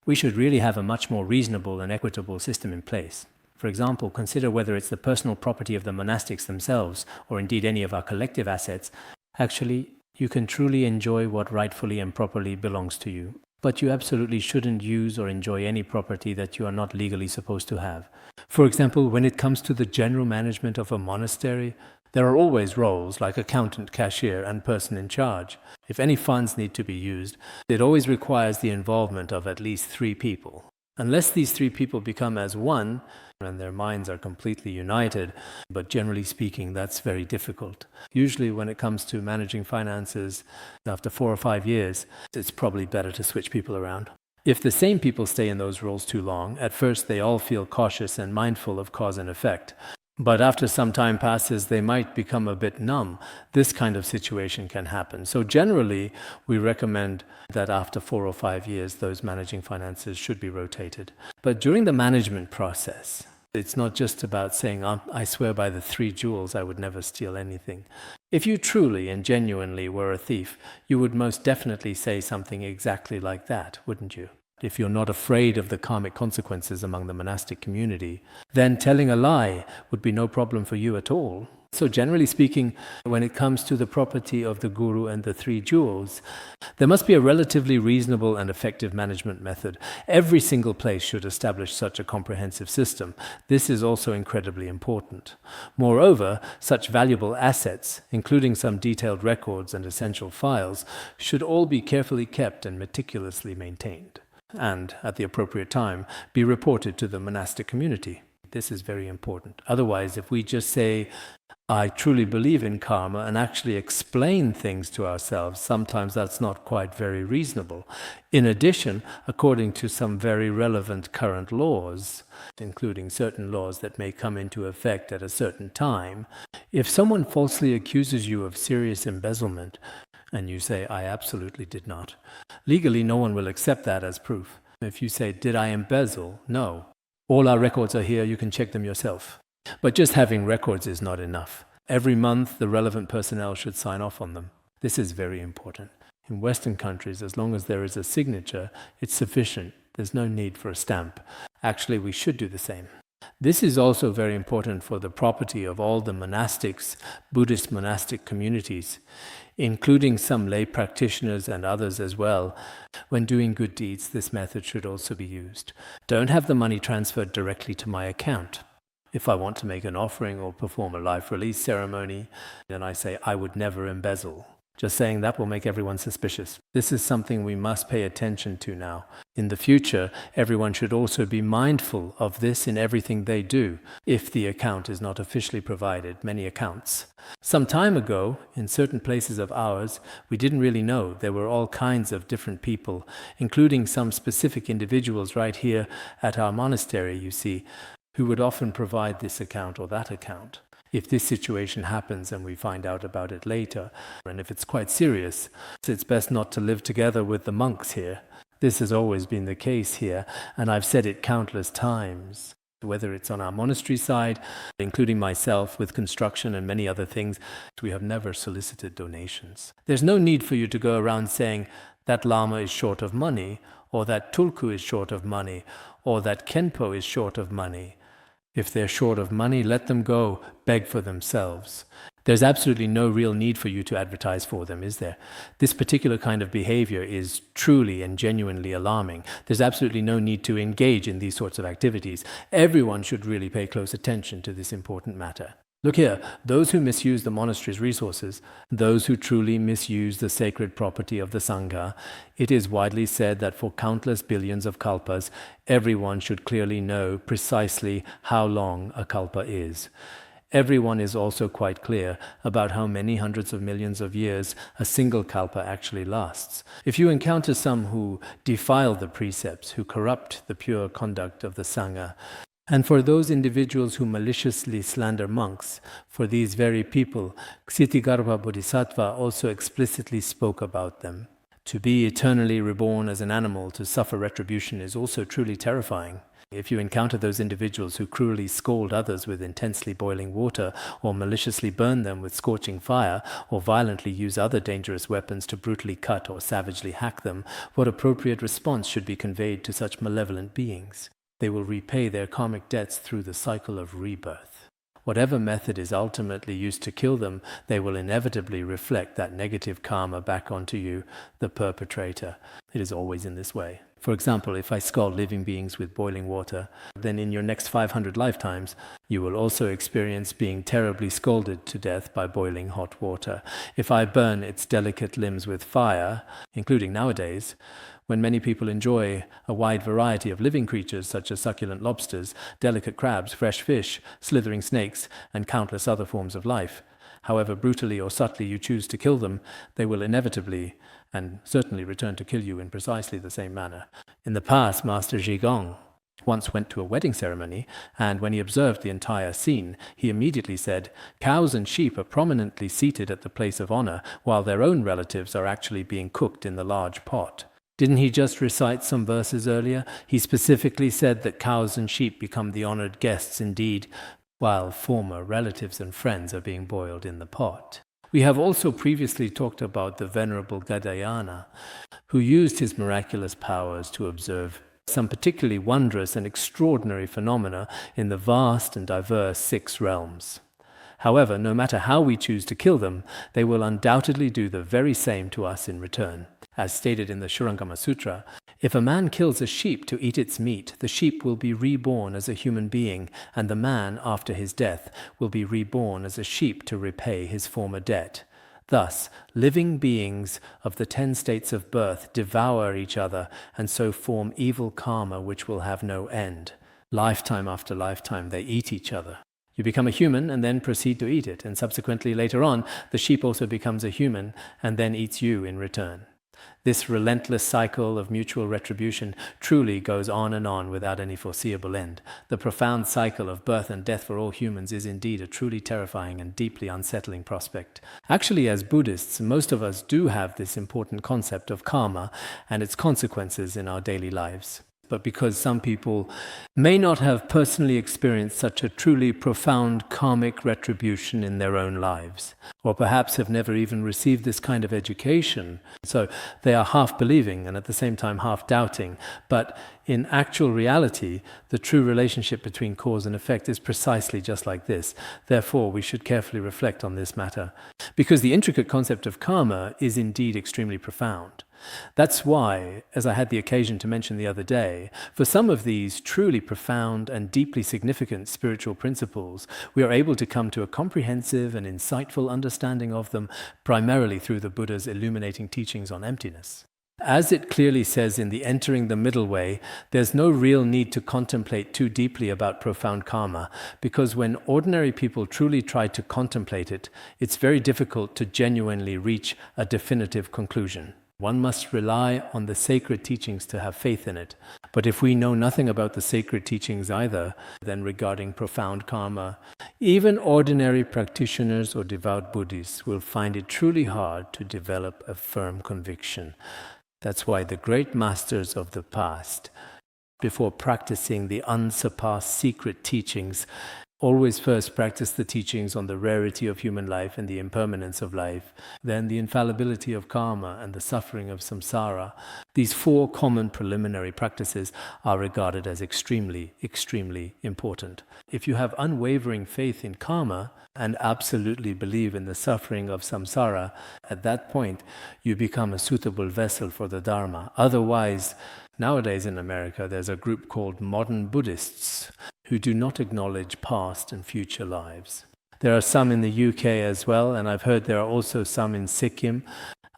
We should really have a much more reasonable and equitable system in place. For example, consider whether it's the personal property of the monastics themselves, or indeed any of our collective assets. Actually, you can truly enjoy what rightfully and properly belongs to you. But you absolutely shouldn't use or enjoy any property that you are not legally supposed to have. For example, when it comes to the general management of a monastery, there are always roles like accountant, cashier, and person in charge. If any funds need to be used, it always requires the involvement of at least 3 people. Unless these 3 people become as one, and their minds are completely united, but generally speaking, that's very difficult. Usually when it comes to managing finances, after 4 or 5 years, it's probably better to switch people around. If the same people stay in those roles too long, at first they all feel cautious and mindful of cause and effect. But after some time passes, they might become a bit numb. This kind of situation can happen. So generally, we recommend that after 4 or 5 years, those managing finances should be rotated. But during the management process, it's not just about saying, I swear by the 3 jewels, I would never steal anything. If you truly and genuinely were a thief, you would most definitely say something exactly like that, wouldn't you? If you're not afraid of the karmic consequences among the monastic community, then telling a lie would be no problem for you at all. So generally speaking, when it comes to the property of the guru and the 3 jewels, there must be a relatively reasonable and effective management method. Every single place should establish such a comprehensive system. This is also incredibly important. Moreover, such valuable assets, including some detailed records and essential files, should all be carefully kept and meticulously maintained, and, at the appropriate time, be reported to the monastic community. This is very important. Otherwise, if we just say, I truly believe in karma, and actually explain things to ourselves, sometimes that's not quite very reasonable. In addition, according to some very relevant current laws, including certain laws that may come into effect at a certain time, if someone falsely accuses you of serious embezzlement, and you say, I absolutely did not, legally no one will accept that as proof. If you say, did I embezzle? No. All our records are here, you can check them yourself. But just having records is not enough. Every month, the relevant personnel should sign off on them. This is very important. In Western countries, as long as there is a signature, it's sufficient. There's no need for a stamp. Actually, we should do the same. This is also very important for the property of all the monastics, Buddhist monastic communities, including some lay practitioners and others as well. When doing good deeds, this method should also be used. Don't have the money transferred directly to my account. If I want to make an offering or perform a life release ceremony, then I say, I would never embezzle. Just saying that will make everyone suspicious. This is something we must pay attention to now. In the future, everyone should also be mindful of this in everything they do, if the account is not officially provided, many accounts. Some time ago, in certain places of ours, we didn't really know. There were all kinds of different people, including some specific individuals right here at our monastery, you see, who would often provide this account or that account. If this situation happens and we find out about it later, and if it's quite serious, it's best not to live together with the monks here. This has always been the case here, and I've said it countless times. Whether it's on our monastery side, including myself with construction and many other things, we have never solicited donations. There's no need for you to go around saying that Lama is short of money, or that Tulku is short of money, or that Khenpo is short of money. If they're short of money, let them go, beg for themselves. There's absolutely no real need for you to advertise for them, is there? This particular kind of behavior is truly and genuinely alarming. There's absolutely no need to engage in these sorts of activities. Everyone should really pay close attention to this important matter. Look here, those who misuse the monastery's resources, those who truly misuse the sacred property of the Sangha, it is widely said that for countless billions of kalpas, everyone should clearly know precisely how long a kalpa is. Everyone is also quite clear about how many hundreds of millions of years a single kalpa actually lasts. If you encounter some who defile the precepts, who corrupt the pure conduct of the Sangha, and for those individuals who maliciously slander monks, for these very people, Ksitigarbha Bodhisattva also explicitly spoke about them. To be eternally reborn as an animal to suffer retribution is also truly terrifying. If you encounter those individuals who cruelly scald others with intensely boiling water, or maliciously burn them with scorching fire, or violently use other dangerous weapons to brutally cut or savagely hack them, what appropriate response should be conveyed to such malevolent beings? They will repay their karmic debts through the cycle of rebirth. Whatever method is ultimately used to kill them, they will inevitably reflect that negative karma back onto you, the perpetrator. It is always in this way. For example, if I scald living beings with boiling water, then in your next 500 lifetimes, you will also experience being terribly scalded to death by boiling hot water. If I burn its delicate limbs with fire, including nowadays, when many people enjoy a wide variety of living creatures such as succulent lobsters, delicate crabs, fresh fish, slithering snakes, and countless other forms of life, however brutally or subtly you choose to kill them, they will inevitably and certainly return to kill you in precisely the same manner. In the past, Master Zhigong once went to a wedding ceremony, and when he observed the entire scene, he immediately said, "Cows and sheep are prominently seated at the place of honor, while their own relatives are actually being cooked in the large pot." Didn't he just recite some verses earlier? He specifically said that cows and sheep become the honored guests indeed, while former relatives and friends are being boiled in the pot. We have also previously talked about the Venerable Gadayana, who used his miraculous powers to observe some particularly wondrous and extraordinary phenomena in the vast and diverse 6 realms. However, no matter how we choose to kill them, they will undoubtedly do the very same to us in return. As stated in the Ksitigarbha Sutra, if a man kills a sheep to eat its meat, the sheep will be reborn as a human being, and the man, after his death, will be reborn as a sheep to repay his former debt. Thus, living beings of the 10 states of birth devour each other and so form evil karma which will have no end. Lifetime after lifetime, they eat each other. You become a human and then proceed to eat it, and subsequently later on, the sheep also becomes a human and then eats you in return. This relentless cycle of mutual retribution truly goes on and on without any foreseeable end. The profound cycle of birth and death for all humans is indeed a truly terrifying and deeply unsettling prospect. Actually, as Buddhists, most of us do have this important concept of karma and its consequences in our daily lives. But because some people may not have personally experienced such a truly profound karmic retribution in their own lives, or perhaps have never even received this kind of education, so they are half believing and at the same time half doubting. But in actual reality, the true relationship between cause and effect is precisely just like this. Therefore, we should carefully reflect on this matter, because the intricate concept of karma is indeed extremely profound. That's why, as I had the occasion to mention the other day, for some of these truly profound and deeply significant spiritual principles, we are able to come to a comprehensive and insightful understanding of them primarily through the Buddha's illuminating teachings on emptiness. As it clearly says in the Entering the Middle Way, there's no real need to contemplate too deeply about profound karma, because when ordinary people truly try to contemplate it, it's very difficult to genuinely reach a definitive conclusion. One must rely on the sacred teachings to have faith in it. But if we know nothing about the sacred teachings either, then regarding profound karma, even ordinary practitioners or devout Buddhists will find it truly hard to develop a firm conviction. That's why the great masters of the past, before practicing the unsurpassed secret teachings, always first practice the teachings on the rarity of human life and the impermanence of life, then the infallibility of karma and the suffering of samsara. These 4 common preliminary practices are regarded as extremely, extremely important. If you have unwavering faith in karma and absolutely believe in the suffering of samsara, at that point you become a suitable vessel for the Dharma. Otherwise, nowadays in America, there's a group called modern Buddhists who do not acknowledge past and future lives. There are some in the UK as well, and I've heard there are also some in Sikkim.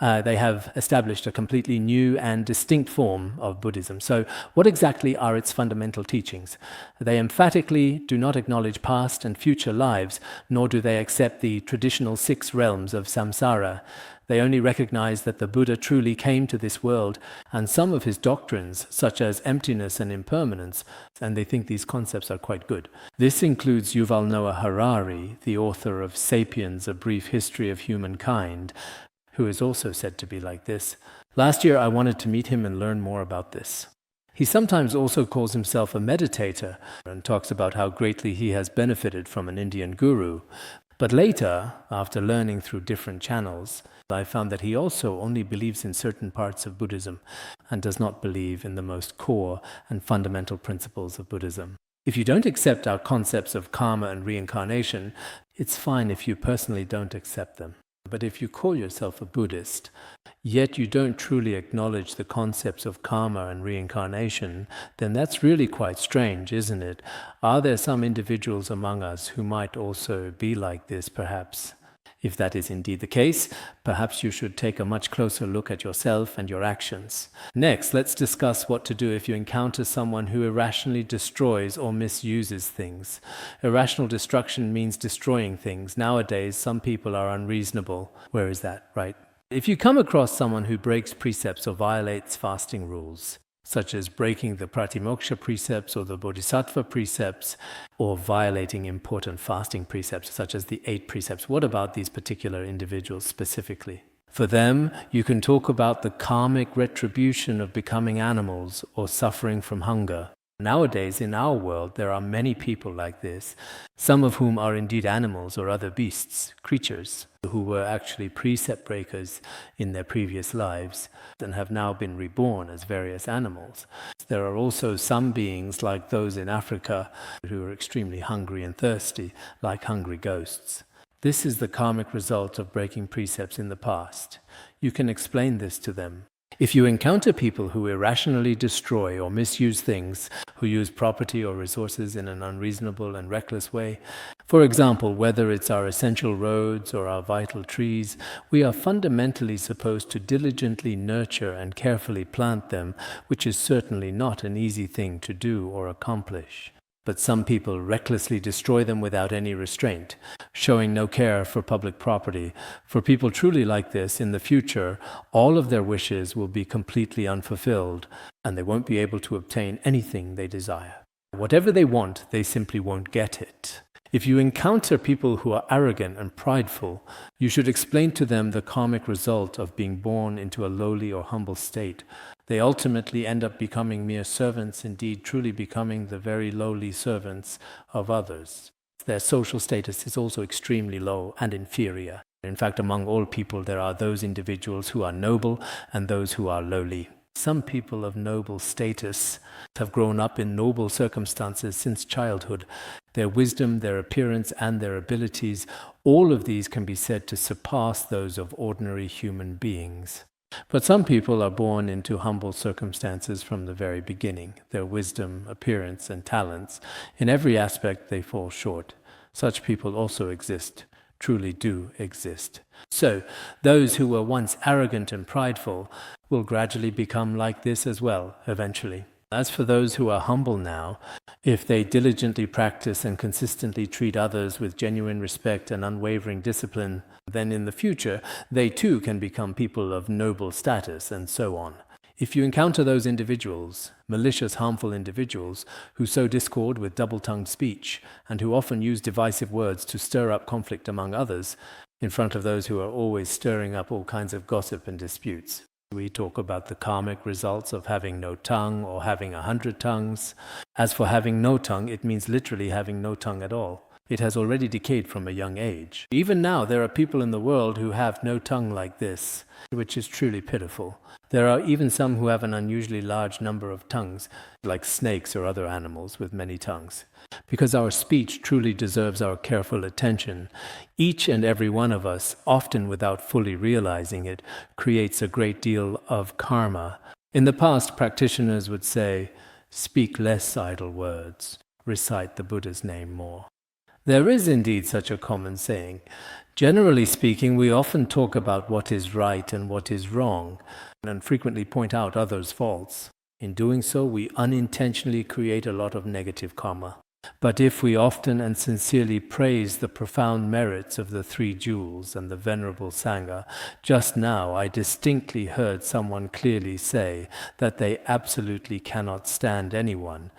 They have established a completely new and distinct form of Buddhism. So what exactly are its fundamental teachings? They emphatically do not acknowledge past and future lives, nor do they accept the traditional 6 realms of samsara. They only recognize that the Buddha truly came to this world, and some of his doctrines, such as emptiness and impermanence, and they think these concepts are quite good. This includes Yuval Noah Harari, the author of *Sapiens: A Brief History of Humankind*, who is also said to be like this. Last year I wanted to meet him and learn more about this. He sometimes also calls himself a meditator and talks about how greatly he has benefited from an Indian guru. But later, after learning through different channels, I found that he also only believes in certain parts of Buddhism and does not believe in the most core and fundamental principles of Buddhism. If you don't accept our concepts of karma and reincarnation, it's fine if you personally don't accept them. But if you call yourself a Buddhist, yet you don't truly acknowledge the concepts of karma and reincarnation, then that's really quite strange, isn't it? Are there some individuals among us who might also be like this, perhaps? If that is indeed the case, perhaps you should take a much closer look at yourself and your actions. Next, let's discuss what to do if you encounter someone who irrationally destroys or misuses things. Irrational destruction means destroying things. Nowadays, some people are unreasonable. Where is that, right? If you come across someone who breaks precepts or violates fasting rules, such as breaking the Pratimoksha precepts or the Bodhisattva precepts, or violating important fasting precepts, such as the 8 precepts, what about these particular individuals specifically? For them, you can talk about the karmic retribution of becoming animals or suffering from hunger. Nowadays, in our world, there are many people like this, some of whom are indeed animals or other beasts, creatures, who were actually precept breakers in their previous lives and have now been reborn as various animals. There are also some beings like those in Africa who are extremely hungry and thirsty, like hungry ghosts. This is the karmic result of breaking precepts in the past. You can explain this to them. If you encounter people who irrationally destroy or misuse things, who use property or resources in an unreasonable and reckless way, for example, whether it's our essential roads or our vital trees, we are fundamentally supposed to diligently nurture and carefully plant them, which is certainly not an easy thing to do or accomplish. But some people recklessly destroy them without any restraint, showing no care for public property. For people truly like this, in the future, all of their wishes will be completely unfulfilled, and they won't be able to obtain anything they desire. Whatever they want, they simply won't get it. If you encounter people who are arrogant and prideful, you should explain to them the karmic result of being born into a lowly or humble state. They ultimately end up becoming mere servants, indeed truly becoming the very lowly servants of others. Their social status is also extremely low and inferior. In fact, among all people, there are those individuals who are noble and those who are lowly. Some people of noble status have grown up in noble circumstances since childhood. Their wisdom, their appearance, and their abilities, all of these can be said to surpass those of ordinary human beings. But some people are born into humble circumstances from the very beginning. Their wisdom, appearance, and talents, in every aspect they fall short. Such people also exist, truly do exist. So, those who were once arrogant and prideful will gradually become like this as well, eventually. As for those who are humble now, if they diligently practice and consistently treat others with genuine respect and unwavering discipline, then in the future they too can become people of noble status, and so on. If you encounter those individuals, malicious, harmful individuals, who sow discord with double-tongued speech, and who often use divisive words to stir up conflict among others, in front of those who are always stirring up all kinds of gossip and disputes. We talk about the karmic results of having no tongue or having 100 tongues. As for having no tongue, it means literally having no tongue at all. It has already decayed from a young age. Even now, there are people in the world who have no tongue like this, which is truly pitiful. There are even some who have an unusually large number of tongues, like snakes or other animals with many tongues. Because our speech truly deserves our careful attention, each and every one of us, often without fully realizing it, creates a great deal of karma. In the past, practitioners would say, "Speak less idle words, recite the Buddha's name more." There is indeed such a common saying. Generally speaking, we often talk about what is right and what is wrong, and frequently point out others' faults. In doing so, we unintentionally create a lot of negative karma. But if we often and sincerely praise the profound merits of the three jewels and the Venerable Sangha, just now I distinctly heard someone clearly say that they absolutely cannot stand anyone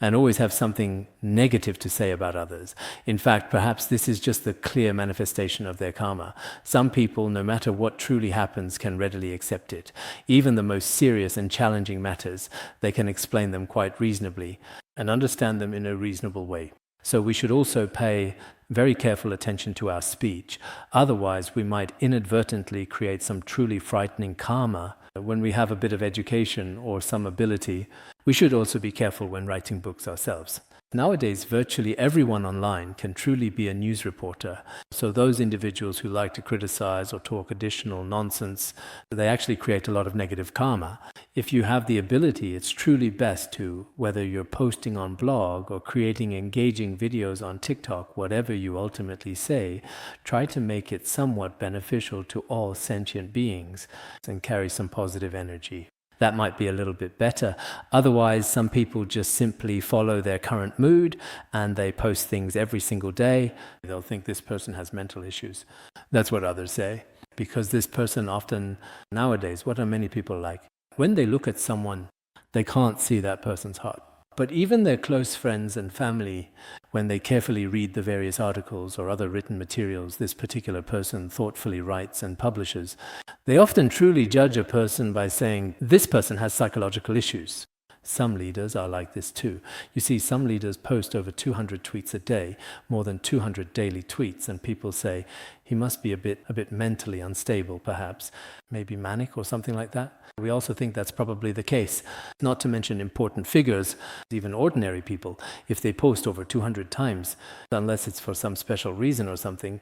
and always have something negative to say about others. In fact, perhaps this is just the clear manifestation of their karma. Some people, no matter what truly happens, can readily accept it. Even the most serious and challenging matters, they can explain them quite reasonably and understand them in a reasonable way. So we should also pay very careful attention to our speech. Otherwise, we might inadvertently create some truly frightening karma. When we have a bit of education or some ability, we should also be careful when writing books ourselves. Nowadays, virtually everyone online can truly be a news reporter. So those individuals who like to criticize or talk additional nonsense, they actually create a lot of negative karma. If you have the ability, it's truly best to, whether you're posting on blog or creating engaging videos on TikTok, whatever you ultimately say, try to make it somewhat beneficial to all sentient beings and carry some positive energy. That might be a little bit better. Otherwise, some people just simply follow their current mood and they post things every single day. They'll think this person has mental issues. That's what others say. Because this person often, nowadays, what are many people like? When they look at someone, they can't see that person's heart. But even their close friends and family, when they carefully read the various articles or other written materials this particular person thoughtfully writes and publishes, they often truly judge a person by saying, this person has psychological issues. Some leaders are like this too. You see, some leaders post over 200 tweets a day, more than 200 daily tweets, and people say, he must be a bit mentally unstable, perhaps, maybe manic or something like that. We also think that's probably the case. Not to mention important figures, even ordinary people, if they post over 200 times, unless it's for some special reason or something,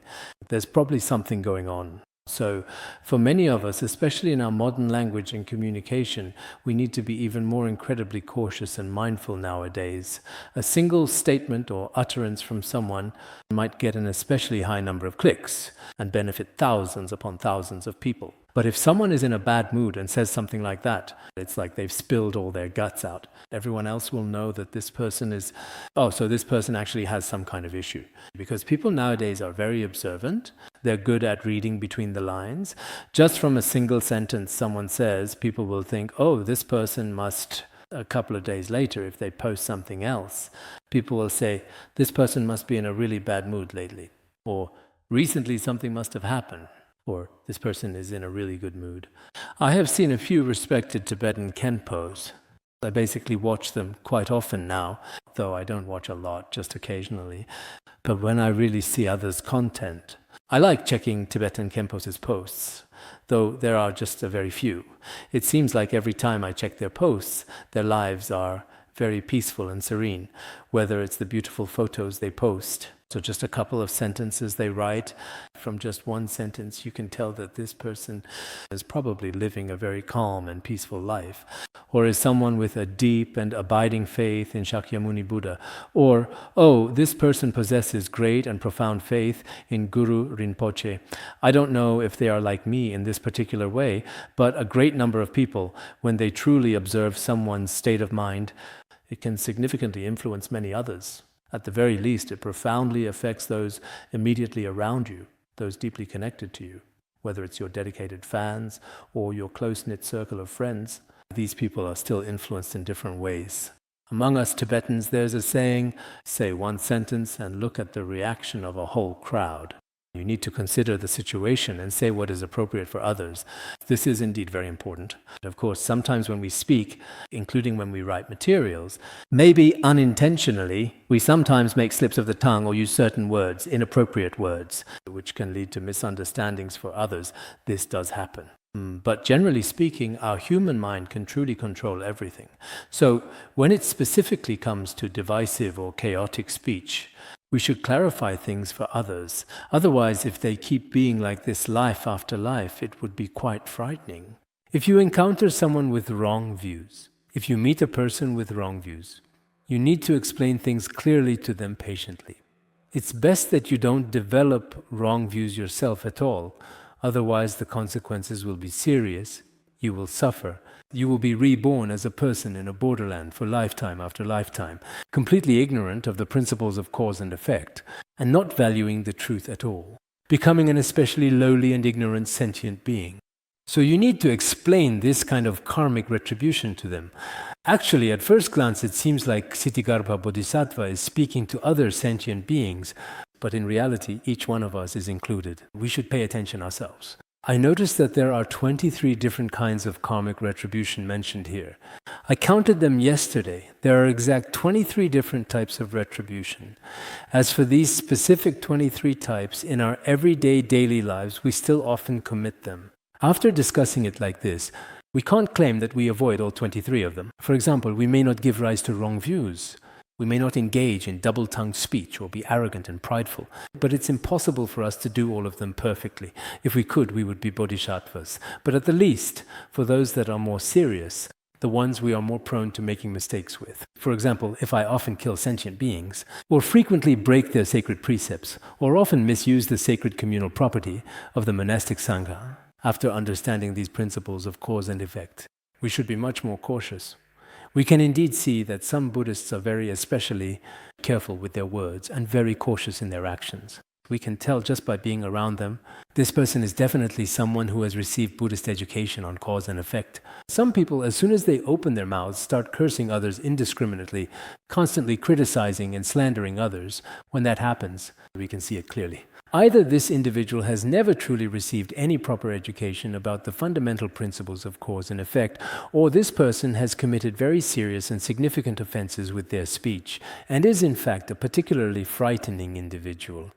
there's probably something going on. So for many of us, especially in our modern language and communication, we need to be even more incredibly cautious and mindful nowadays. A single statement or utterance from someone might get an especially high number of clicks and benefit thousands upon thousands of people. But if someone is in a bad mood and says something like that, it's like they've spilled all their guts out. Everyone else will know that this person is, so this person actually has some kind of issue. Because people nowadays are very observant. They're good at reading between the lines. Just from a single sentence someone says, people will think, this person must, a couple of days later, if they post something else, people will say, this person must be in a really bad mood lately. Or recently something must have happened. Or this person is in a really good mood. I have seen a few respected Tibetan Khenpos. I basically watch them quite often now, though I don't watch a lot, just occasionally. But when I really see others' content, I like checking Tibetan Khenpos' posts, though there are just a very few. It seems like every time I check their posts, their lives are very peaceful and serene, whether it's the beautiful photos they post. So just a couple of sentences they write. From just one sentence, you can tell that this person is probably living a very calm and peaceful life. Or is someone with a deep and abiding faith in Shakyamuni Buddha. Or, this person possesses great and profound faith in Guru Rinpoche. I don't know if they are like me in this particular way, but a great number of people, when they truly observe someone's state of mind, it can significantly influence many others. At the very least, it profoundly affects those immediately around you, those deeply connected to you, whether it's your dedicated fans or your close-knit circle of friends. These people are still influenced in different ways. Among us Tibetans, there's a saying, say one sentence and look at the reaction of a whole crowd. You need to consider the situation and say what is appropriate for others. This is indeed very important. Of course, sometimes when we speak, including when we write materials, maybe unintentionally, we sometimes make slips of the tongue or use certain words, inappropriate words, which can lead to misunderstandings for others. This does happen. But generally speaking, our human mind can truly control everything. So when it specifically comes to divisive or chaotic speech, we should clarify things for others. Otherwise, if they keep being like this life after life, it would be quite frightening. If you encounter someone with wrong views, if you meet a person with wrong views, you need to explain things clearly to them patiently. It's best that you don't develop wrong views yourself at all. Otherwise, the consequences will be serious, you will suffer, You will be reborn as a person in a borderland for lifetime after lifetime, completely ignorant of the principles of cause and effect, and not valuing the truth at all, becoming an especially lowly and ignorant sentient being. So you need to explain this kind of karmic retribution to them. Actually, at first glance, it seems like Ksitigarbha Bodhisattva is speaking to other sentient beings, but in reality, each one of us is included. We should pay attention ourselves. I noticed that there are 23 different kinds of karmic retribution mentioned here. I counted them yesterday. There are exact 23 different types of retribution. As for these specific 23 types, in our everyday daily lives, we still often commit them. After discussing it like this, we can't claim that we avoid all 23 of them. For example, we may not give rise to wrong views. We may not engage in double-tongued speech or be arrogant and prideful, but it's impossible for us to do all of them perfectly. If we could, we would be bodhisattvas. But at the least, for those that are more serious, the ones we are more prone to making mistakes with. For example, if I often kill sentient beings, or frequently break their sacred precepts, or often misuse the sacred communal property of the monastic Sangha, after understanding these principles of cause and effect, we should be much more cautious. We can indeed see that some Buddhists are very especially careful with their words and very cautious in their actions. We can tell just by being around them, this person is definitely someone who has received Buddhist education on cause and effect. Some people, as soon as they open their mouths, start cursing others indiscriminately, constantly criticizing and slandering others. When that happens, we can see it clearly. Either this individual has never truly received any proper education about the fundamental principles of cause and effect, or this person has committed very serious and significant offenses with their speech, and is in fact a particularly frightening individual.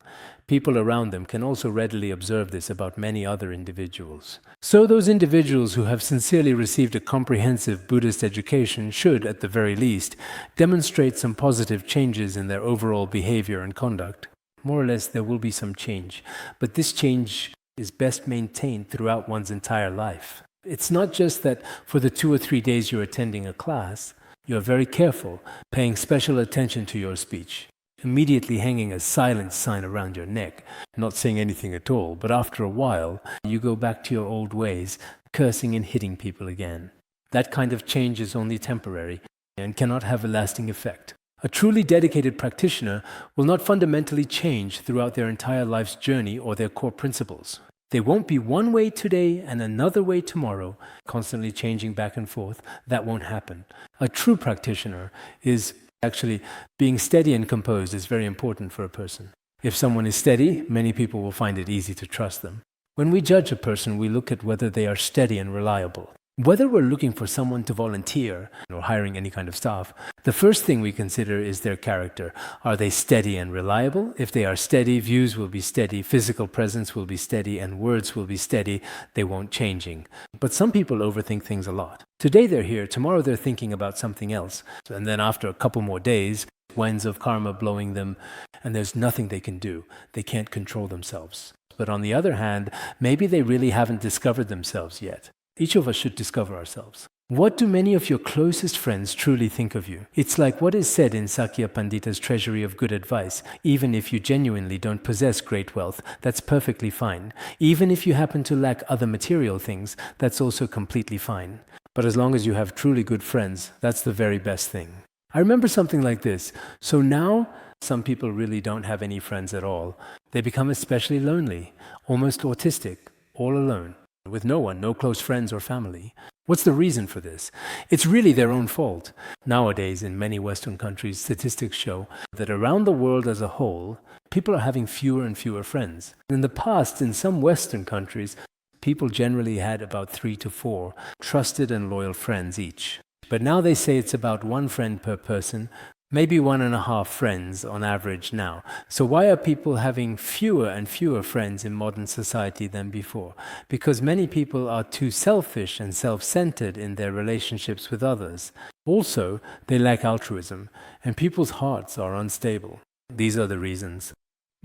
People around them can also readily observe this about many other individuals. So those individuals who have sincerely received a comprehensive Buddhist education should, at the very least, demonstrate some positive changes in their overall behavior and conduct. More or less, there will be some change, but this change is best maintained throughout one's entire life. It's not just that for the 2 or 3 days you're attending a class, you're very careful, paying special attention to your speech, immediately hanging a silence sign around your neck, not saying anything at all, but after a while, you go back to your old ways, cursing and hitting people again. That kind of change is only temporary and cannot have a lasting effect. A truly dedicated practitioner will not fundamentally change throughout their entire life's journey or their core principles. They won't be one way today and another way tomorrow, constantly changing back and forth. That won't happen. A true practitioner is actually being steady and composed is very important for a person. If someone is steady, many people will find it easy to trust them. When we judge a person, we look at whether they are steady and reliable. Whether we're looking for someone to volunteer or hiring any kind of staff, the first thing we consider is their character. Are they steady and reliable? If they are steady, views will be steady, physical presence will be steady, and words will be steady. They won't changing. But some people overthink things a lot. Today they're here, tomorrow they're thinking about something else. And then after a couple more days, winds of karma blowing them, and there's nothing they can do. They can't control themselves. But on the other hand, maybe they really haven't discovered themselves yet. Each of us should discover ourselves. What do many of your closest friends truly think of you? It's like what is said in Sakya Pandita's Treasury of Good Advice. Even if you genuinely don't possess great wealth, that's perfectly fine. Even if you happen to lack other material things, that's also completely fine. But as long as you have truly good friends, that's the very best thing. I remember something like this. So now, some people really don't have any friends at all. They become especially lonely, almost autistic, all alone, with no one, no close friends or family. What's the reason for this? It's really their own fault. Nowadays, in many Western countries, statistics show that around the world as a whole, people are having fewer and fewer friends. In the past, in some Western countries, people generally had about 3 to 4 trusted and loyal friends each. But now they say it's about 1 friend per person, maybe 1.5 friends on average now. So why are people having fewer and fewer friends in modern society than before? Because many people are too selfish and self-centered in their relationships with others. Also, they lack altruism, and people's hearts are unstable. These are the reasons.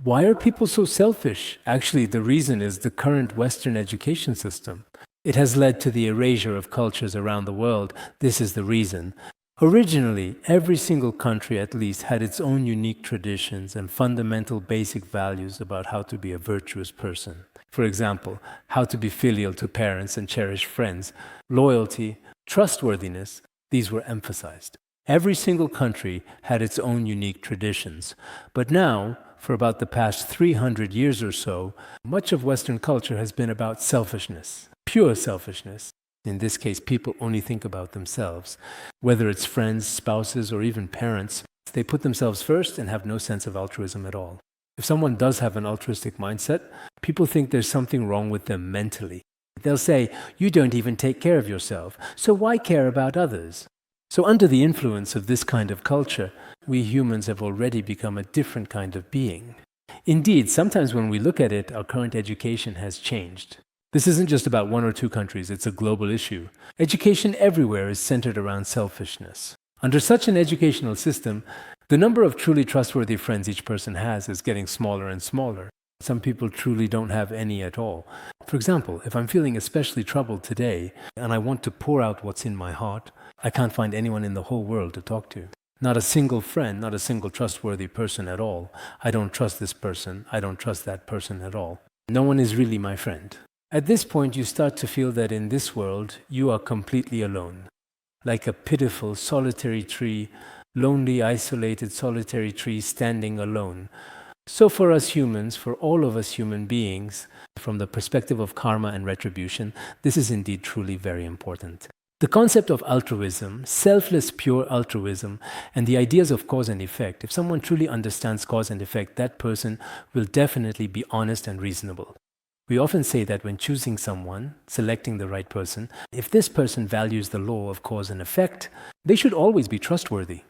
Why are people so selfish? Actually, the reason is the current Western education system. It has led to the erasure of cultures around the world. This is the reason. Originally, every single country at least had its own unique traditions and fundamental basic values about how to be a virtuous person. For example, how to be filial to parents and cherish friends, loyalty, trustworthiness, these were emphasized. Every single country had its own unique traditions. But now, for about the past 300 years or so, much of Western culture has been about selfishness, pure selfishness. In this case, people only think about themselves. Whether it's friends, spouses, or even parents, they put themselves first and have no sense of altruism at all. If someone does have an altruistic mindset, people think there's something wrong with them mentally. They'll say, "You don't even take care of yourself, so why care about others?" So under the influence of this kind of culture, we humans have already become a different kind of being. Indeed, sometimes when we look at it, our current education has changed. This isn't just about one or two countries, it's a global issue. Education everywhere is centered around selfishness. Under such an educational system, the number of truly trustworthy friends each person has is getting smaller and smaller. Some people truly don't have any at all. For example, if I'm feeling especially troubled today and I want to pour out what's in my heart, I can't find anyone in the whole world to talk to. Not a single friend, not a single trustworthy person at all. I don't trust this person, I don't trust that person at all. No one is really my friend. At this point, you start to feel that in this world, you are completely alone. Like a pitiful, solitary tree, lonely, isolated, solitary tree standing alone. So for us humans, for all of us human beings, from the perspective of karma and retribution, this is indeed truly very important. The concept of altruism, selfless pure altruism, and the ideas of cause and effect, if someone truly understands cause and effect, that person will definitely be honest and reasonable. We often say that when choosing someone, selecting the right person, if this person values the law of cause and effect, they should always be trustworthy.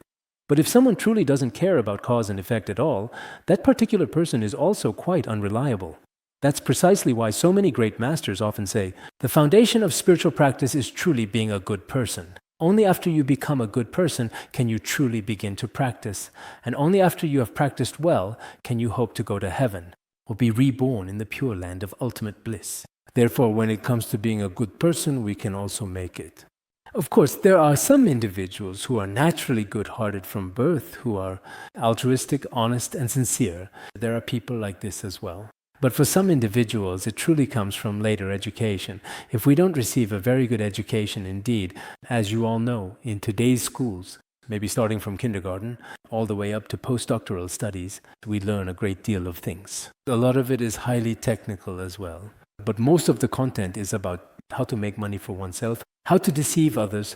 But if someone truly doesn't care about cause and effect at all, that particular person is also quite unreliable. That's precisely why so many great masters often say, the foundation of spiritual practice is truly being a good person. Only after you become a good person can you truly begin to practice. And only after you have practiced well can you hope to go to heaven or be reborn in the pure land of ultimate bliss. Therefore, when it comes to being a good person, we can also make it. Of course, there are some individuals who are naturally good-hearted from birth, who are altruistic, honest, and sincere. There are people like this as well. But for some individuals, it truly comes from later education. If we don't receive a very good education indeed, as you all know, in today's schools, maybe starting from kindergarten, all the way up to postdoctoral studies, we learn a great deal of things. A lot of it is highly technical as well. But most of the content is about how to make money for oneself, how to deceive others,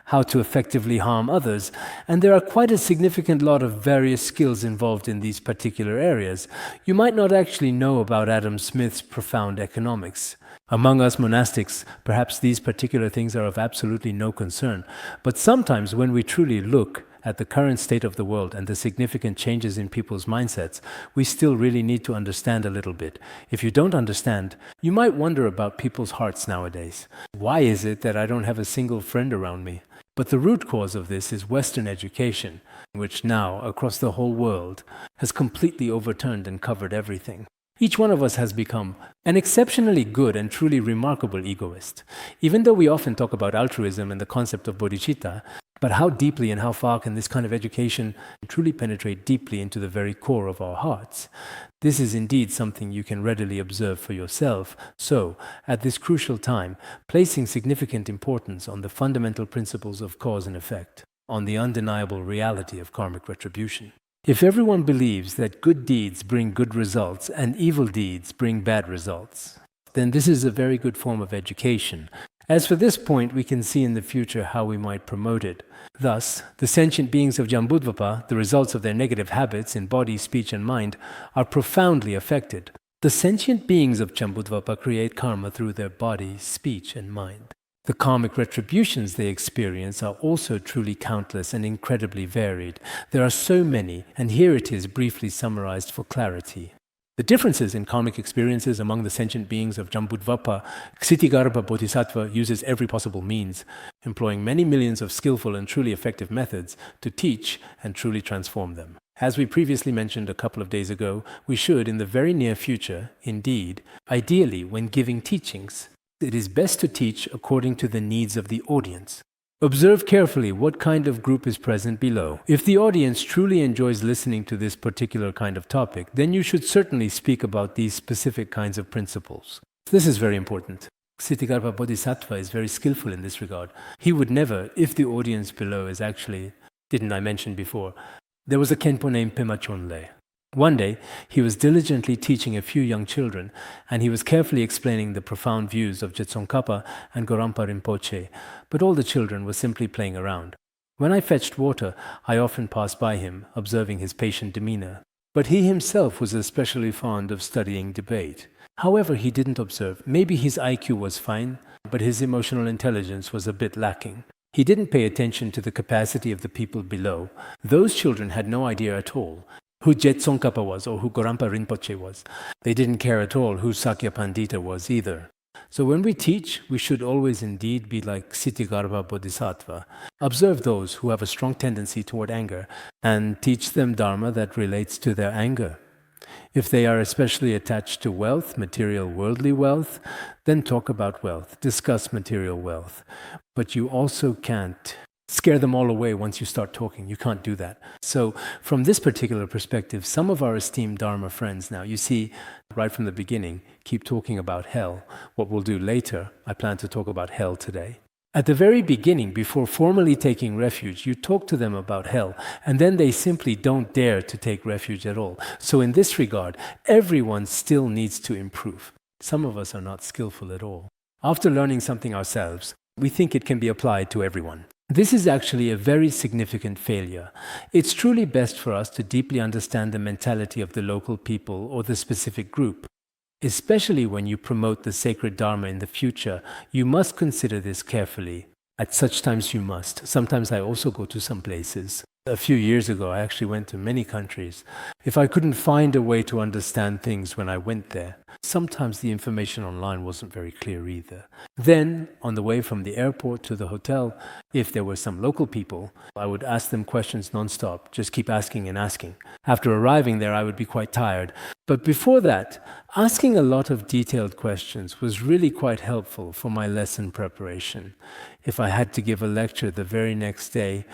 how to effectively harm others, and there are quite a significant lot of various skills involved in these particular areas. You might not actually know about Adam Smith's profound economics. Among us monastics, perhaps these particular things are of absolutely no concern, but sometimes when we truly look at the current state of the world and the significant changes in people's mindsets, we still really need to understand a little bit. If you don't understand, you might wonder about people's hearts nowadays. Why is it that I don't have a single friend around me? But the root cause of this is Western education, which now, across the whole world, has completely overturned and covered everything. Each one of us has become an exceptionally good and truly remarkable egoist. Even though we often talk about altruism and the concept of bodhicitta, but how deeply and how far can this kind of education truly penetrate deeply into the very core of our hearts? This is indeed something you can readily observe for yourself. So, at this crucial time, placing significant importance on the fundamental principles of cause and effect, on the undeniable reality of karmic retribution. If everyone believes that good deeds bring good results and evil deeds bring bad results, then this is a very good form of education. As for this point, we can see in the future how we might promote it. Thus, the sentient beings of Jambudvapa, the results of their negative habits in body, speech, and mind, are profoundly affected. The sentient beings of Jambudvapa create karma through their body, speech, and mind. The karmic retributions they experience are also truly countless and incredibly varied. There are so many, and here it is briefly summarized for clarity. The differences in karmic experiences among the sentient beings of Jambudvapa, Ksitigarbha Bodhisattva uses every possible means, employing many millions of skillful and truly effective methods to teach and truly transform them. As we previously mentioned a couple of days ago, we should, in the very near future, indeed, ideally, when giving teachings, it is best to teach according to the needs of the audience. Observe carefully what kind of group is present below. If the audience truly enjoys listening to this particular kind of topic, then you should certainly speak about these specific kinds of principles. This is very important. Ksitigarbha Bodhisattva is very skillful in this regard. He would never, if the audience below is actually, didn't I mention before, there was a Khenpo named Pema Chonle. One day, he was diligently teaching a few young children, and he was carefully explaining the profound views of Je Tsongkhapa and Gorampa Rinpoche, but all the children were simply playing around. When I fetched water, I often passed by him, observing his patient demeanor. But he himself was especially fond of studying debate. However, he didn't observe. Maybe his IQ was fine, but his emotional intelligence was a bit lacking. He didn't pay attention to the capacity of the people below. Those children had no idea at all who Je Tsongkhapa was or who Gorampa Rinpoche was. They didn't care at all who Sakya Pandita was either. So when we teach, we should always indeed be like Ksitigarbha Bodhisattva. Observe those who have a strong tendency toward anger and teach them Dharma that relates to their anger. If they are especially attached to wealth, material worldly wealth, then talk about wealth, discuss material wealth. But you also can't scare them all away once you start talking. You can't do that. So from this particular perspective, some of our esteemed Dharma friends now, you see, right from the beginning, keep talking about hell. What we'll do later, I plan to talk about hell today. At the very beginning, before formally taking refuge, you talk to them about hell, and then they simply don't dare to take refuge at all. So in this regard, everyone still needs to improve. Some of us are not skillful at all. After learning something ourselves, we think it can be applied to everyone. This is actually a very significant failure. It's truly best for us to deeply understand the mentality of the local people or the specific group. Especially when you promote the sacred Dharma in the future, you must consider this carefully. At such times you must. Sometimes I also go to some places. A few years ago, I actually went to many countries. If I couldn't find a way to understand things when I went there, sometimes the information online wasn't very clear either. Then, on the way from the airport to the hotel, if there were some local people, I would ask them questions non-stop, just keep asking and asking. After arriving there, I would be quite tired. But before that, asking a lot of detailed questions was really quite helpful for my lesson preparation. If I had to give a lecture the very next day,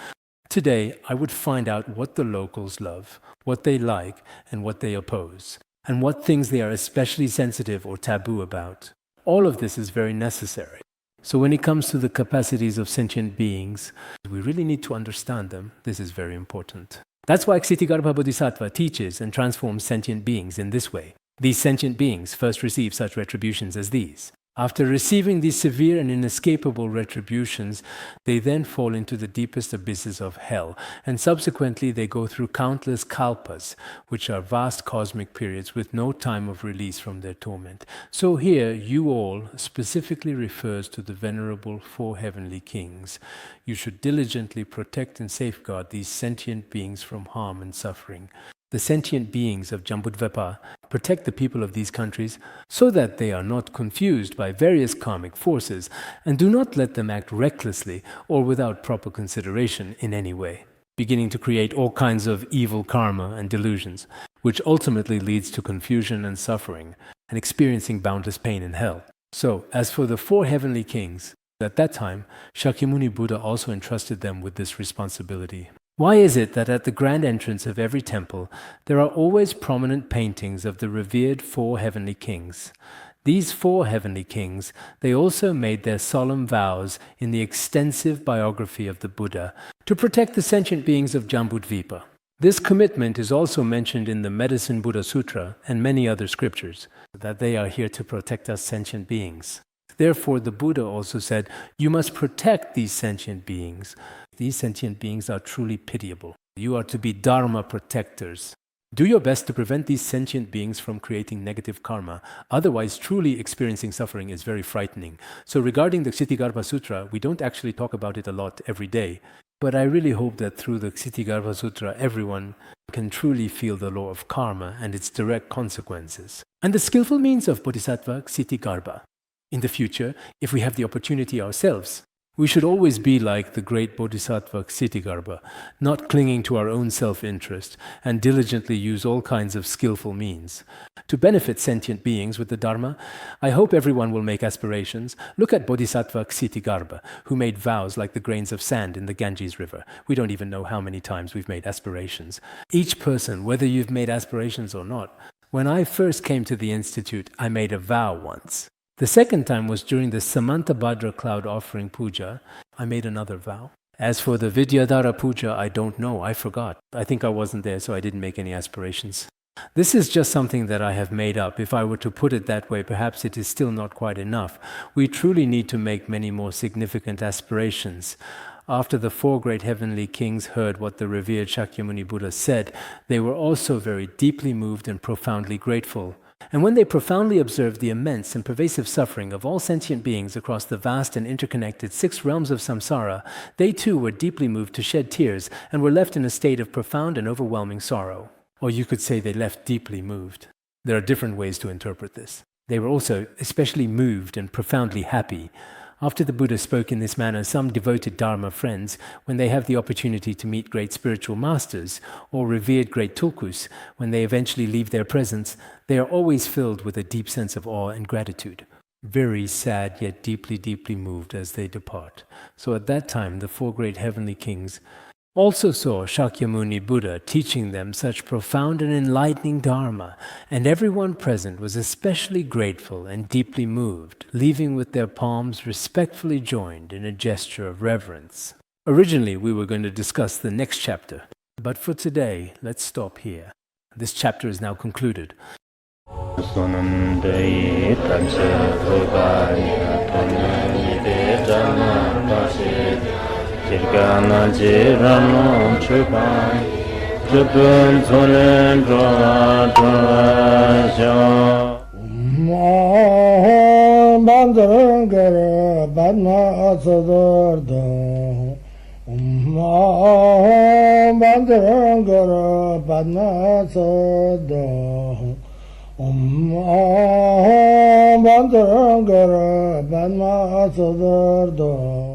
today I would find out what the locals love, what they like, and what they oppose, and what things they are especially sensitive or taboo about. All of this is very necessary. So when it comes to the capacities of sentient beings, we really need to understand them. This is very important. That's why Ksitigarbha Bodhisattva teaches and transforms sentient beings in this way. These sentient beings first receive such retributions as these. After receiving these severe and inescapable retributions, they then fall into the deepest abysses of hell, and subsequently they go through countless kalpas, which are vast cosmic periods with no time of release from their torment. So here, you all specifically refers to the venerable four heavenly kings. You should diligently protect and safeguard these sentient beings from harm and suffering. The sentient beings of Jambudvipa protect the people of these countries so that they are not confused by various karmic forces, and do not let them act recklessly or without proper consideration in any way, beginning to create all kinds of evil karma and delusions, which ultimately leads to confusion and suffering, and experiencing boundless pain in hell. So, as for the four heavenly kings, at that time, Shakyamuni Buddha also entrusted them with this responsibility. Why is it that at the grand entrance of every temple, there are always prominent paintings of the revered four heavenly kings? These four heavenly kings, they also made their solemn vows in the extensive biography of the Buddha to protect the sentient beings of Jambudvipa. This commitment is also mentioned in the Medicine Buddha Sutra and many other scriptures, that they are here to protect us sentient beings. Therefore, the Buddha also said, you must protect these sentient beings. These sentient beings are truly pitiable. You are to be Dharma protectors. Do your best to prevent these sentient beings from creating negative karma. Otherwise, truly experiencing suffering is very frightening. So regarding the Ksitigarbha Sutra, we don't actually talk about it a lot every day. But I really hope that through the Ksitigarbha Sutra, everyone can truly feel the law of karma and its direct consequences. And the skillful means of Bodhisattva Ksitigarbha. In the future, if we have the opportunity ourselves, we should always be like the great Bodhisattva Ksitigarbha, not clinging to our own self-interest, and diligently use all kinds of skillful means. To benefit sentient beings with the Dharma, I hope everyone will make aspirations. Look at Bodhisattva Ksitigarbha, who made vows like the grains of sand in the Ganges River. We don't even know how many times we've made aspirations. Each person, whether you've made aspirations or not, when I first came to the Institute, I made a vow once. The second time was during the Samantabhadra cloud offering puja. I made another vow. As for the Vidyadhara puja, I don't know. I forgot. I think I wasn't there, so I didn't make any aspirations. This is just something that I have made up. If I were to put it that way, perhaps it is still not quite enough. We truly need to make many more significant aspirations. After the 4 great heavenly kings heard what the revered Shakyamuni Buddha said, they were also very deeply moved and profoundly grateful. And when they profoundly observed the immense and pervasive suffering of all sentient beings across the vast and interconnected 6 realms of samsara, they too were deeply moved to shed tears and were left in a state of profound and overwhelming sorrow. Or you could say they left deeply moved. There are different ways to interpret this. They were also especially moved and profoundly happy. After the Buddha spoke in this manner, some devoted Dharma friends, when they have the opportunity to meet great spiritual masters or revered great tulkus, when they eventually leave their presence, they are always filled with a deep sense of awe and gratitude. Very sad, yet deeply, deeply moved as they depart. So at that time, the 4 great heavenly kings also saw Shakyamuni Buddha teaching them such profound and enlightening Dharma, and everyone present was especially grateful and deeply moved, leaving with their palms respectfully joined in a gesture of reverence. Originally, we were going to discuss the next chapter, but for today, let's stop here. This chapter is now concluded. Kirgana jirano chupai, chupun zonen droa droa Bandrangara Badna Sodargye Bandrangara Badna Sodargye Bandrangara Badna Sodargye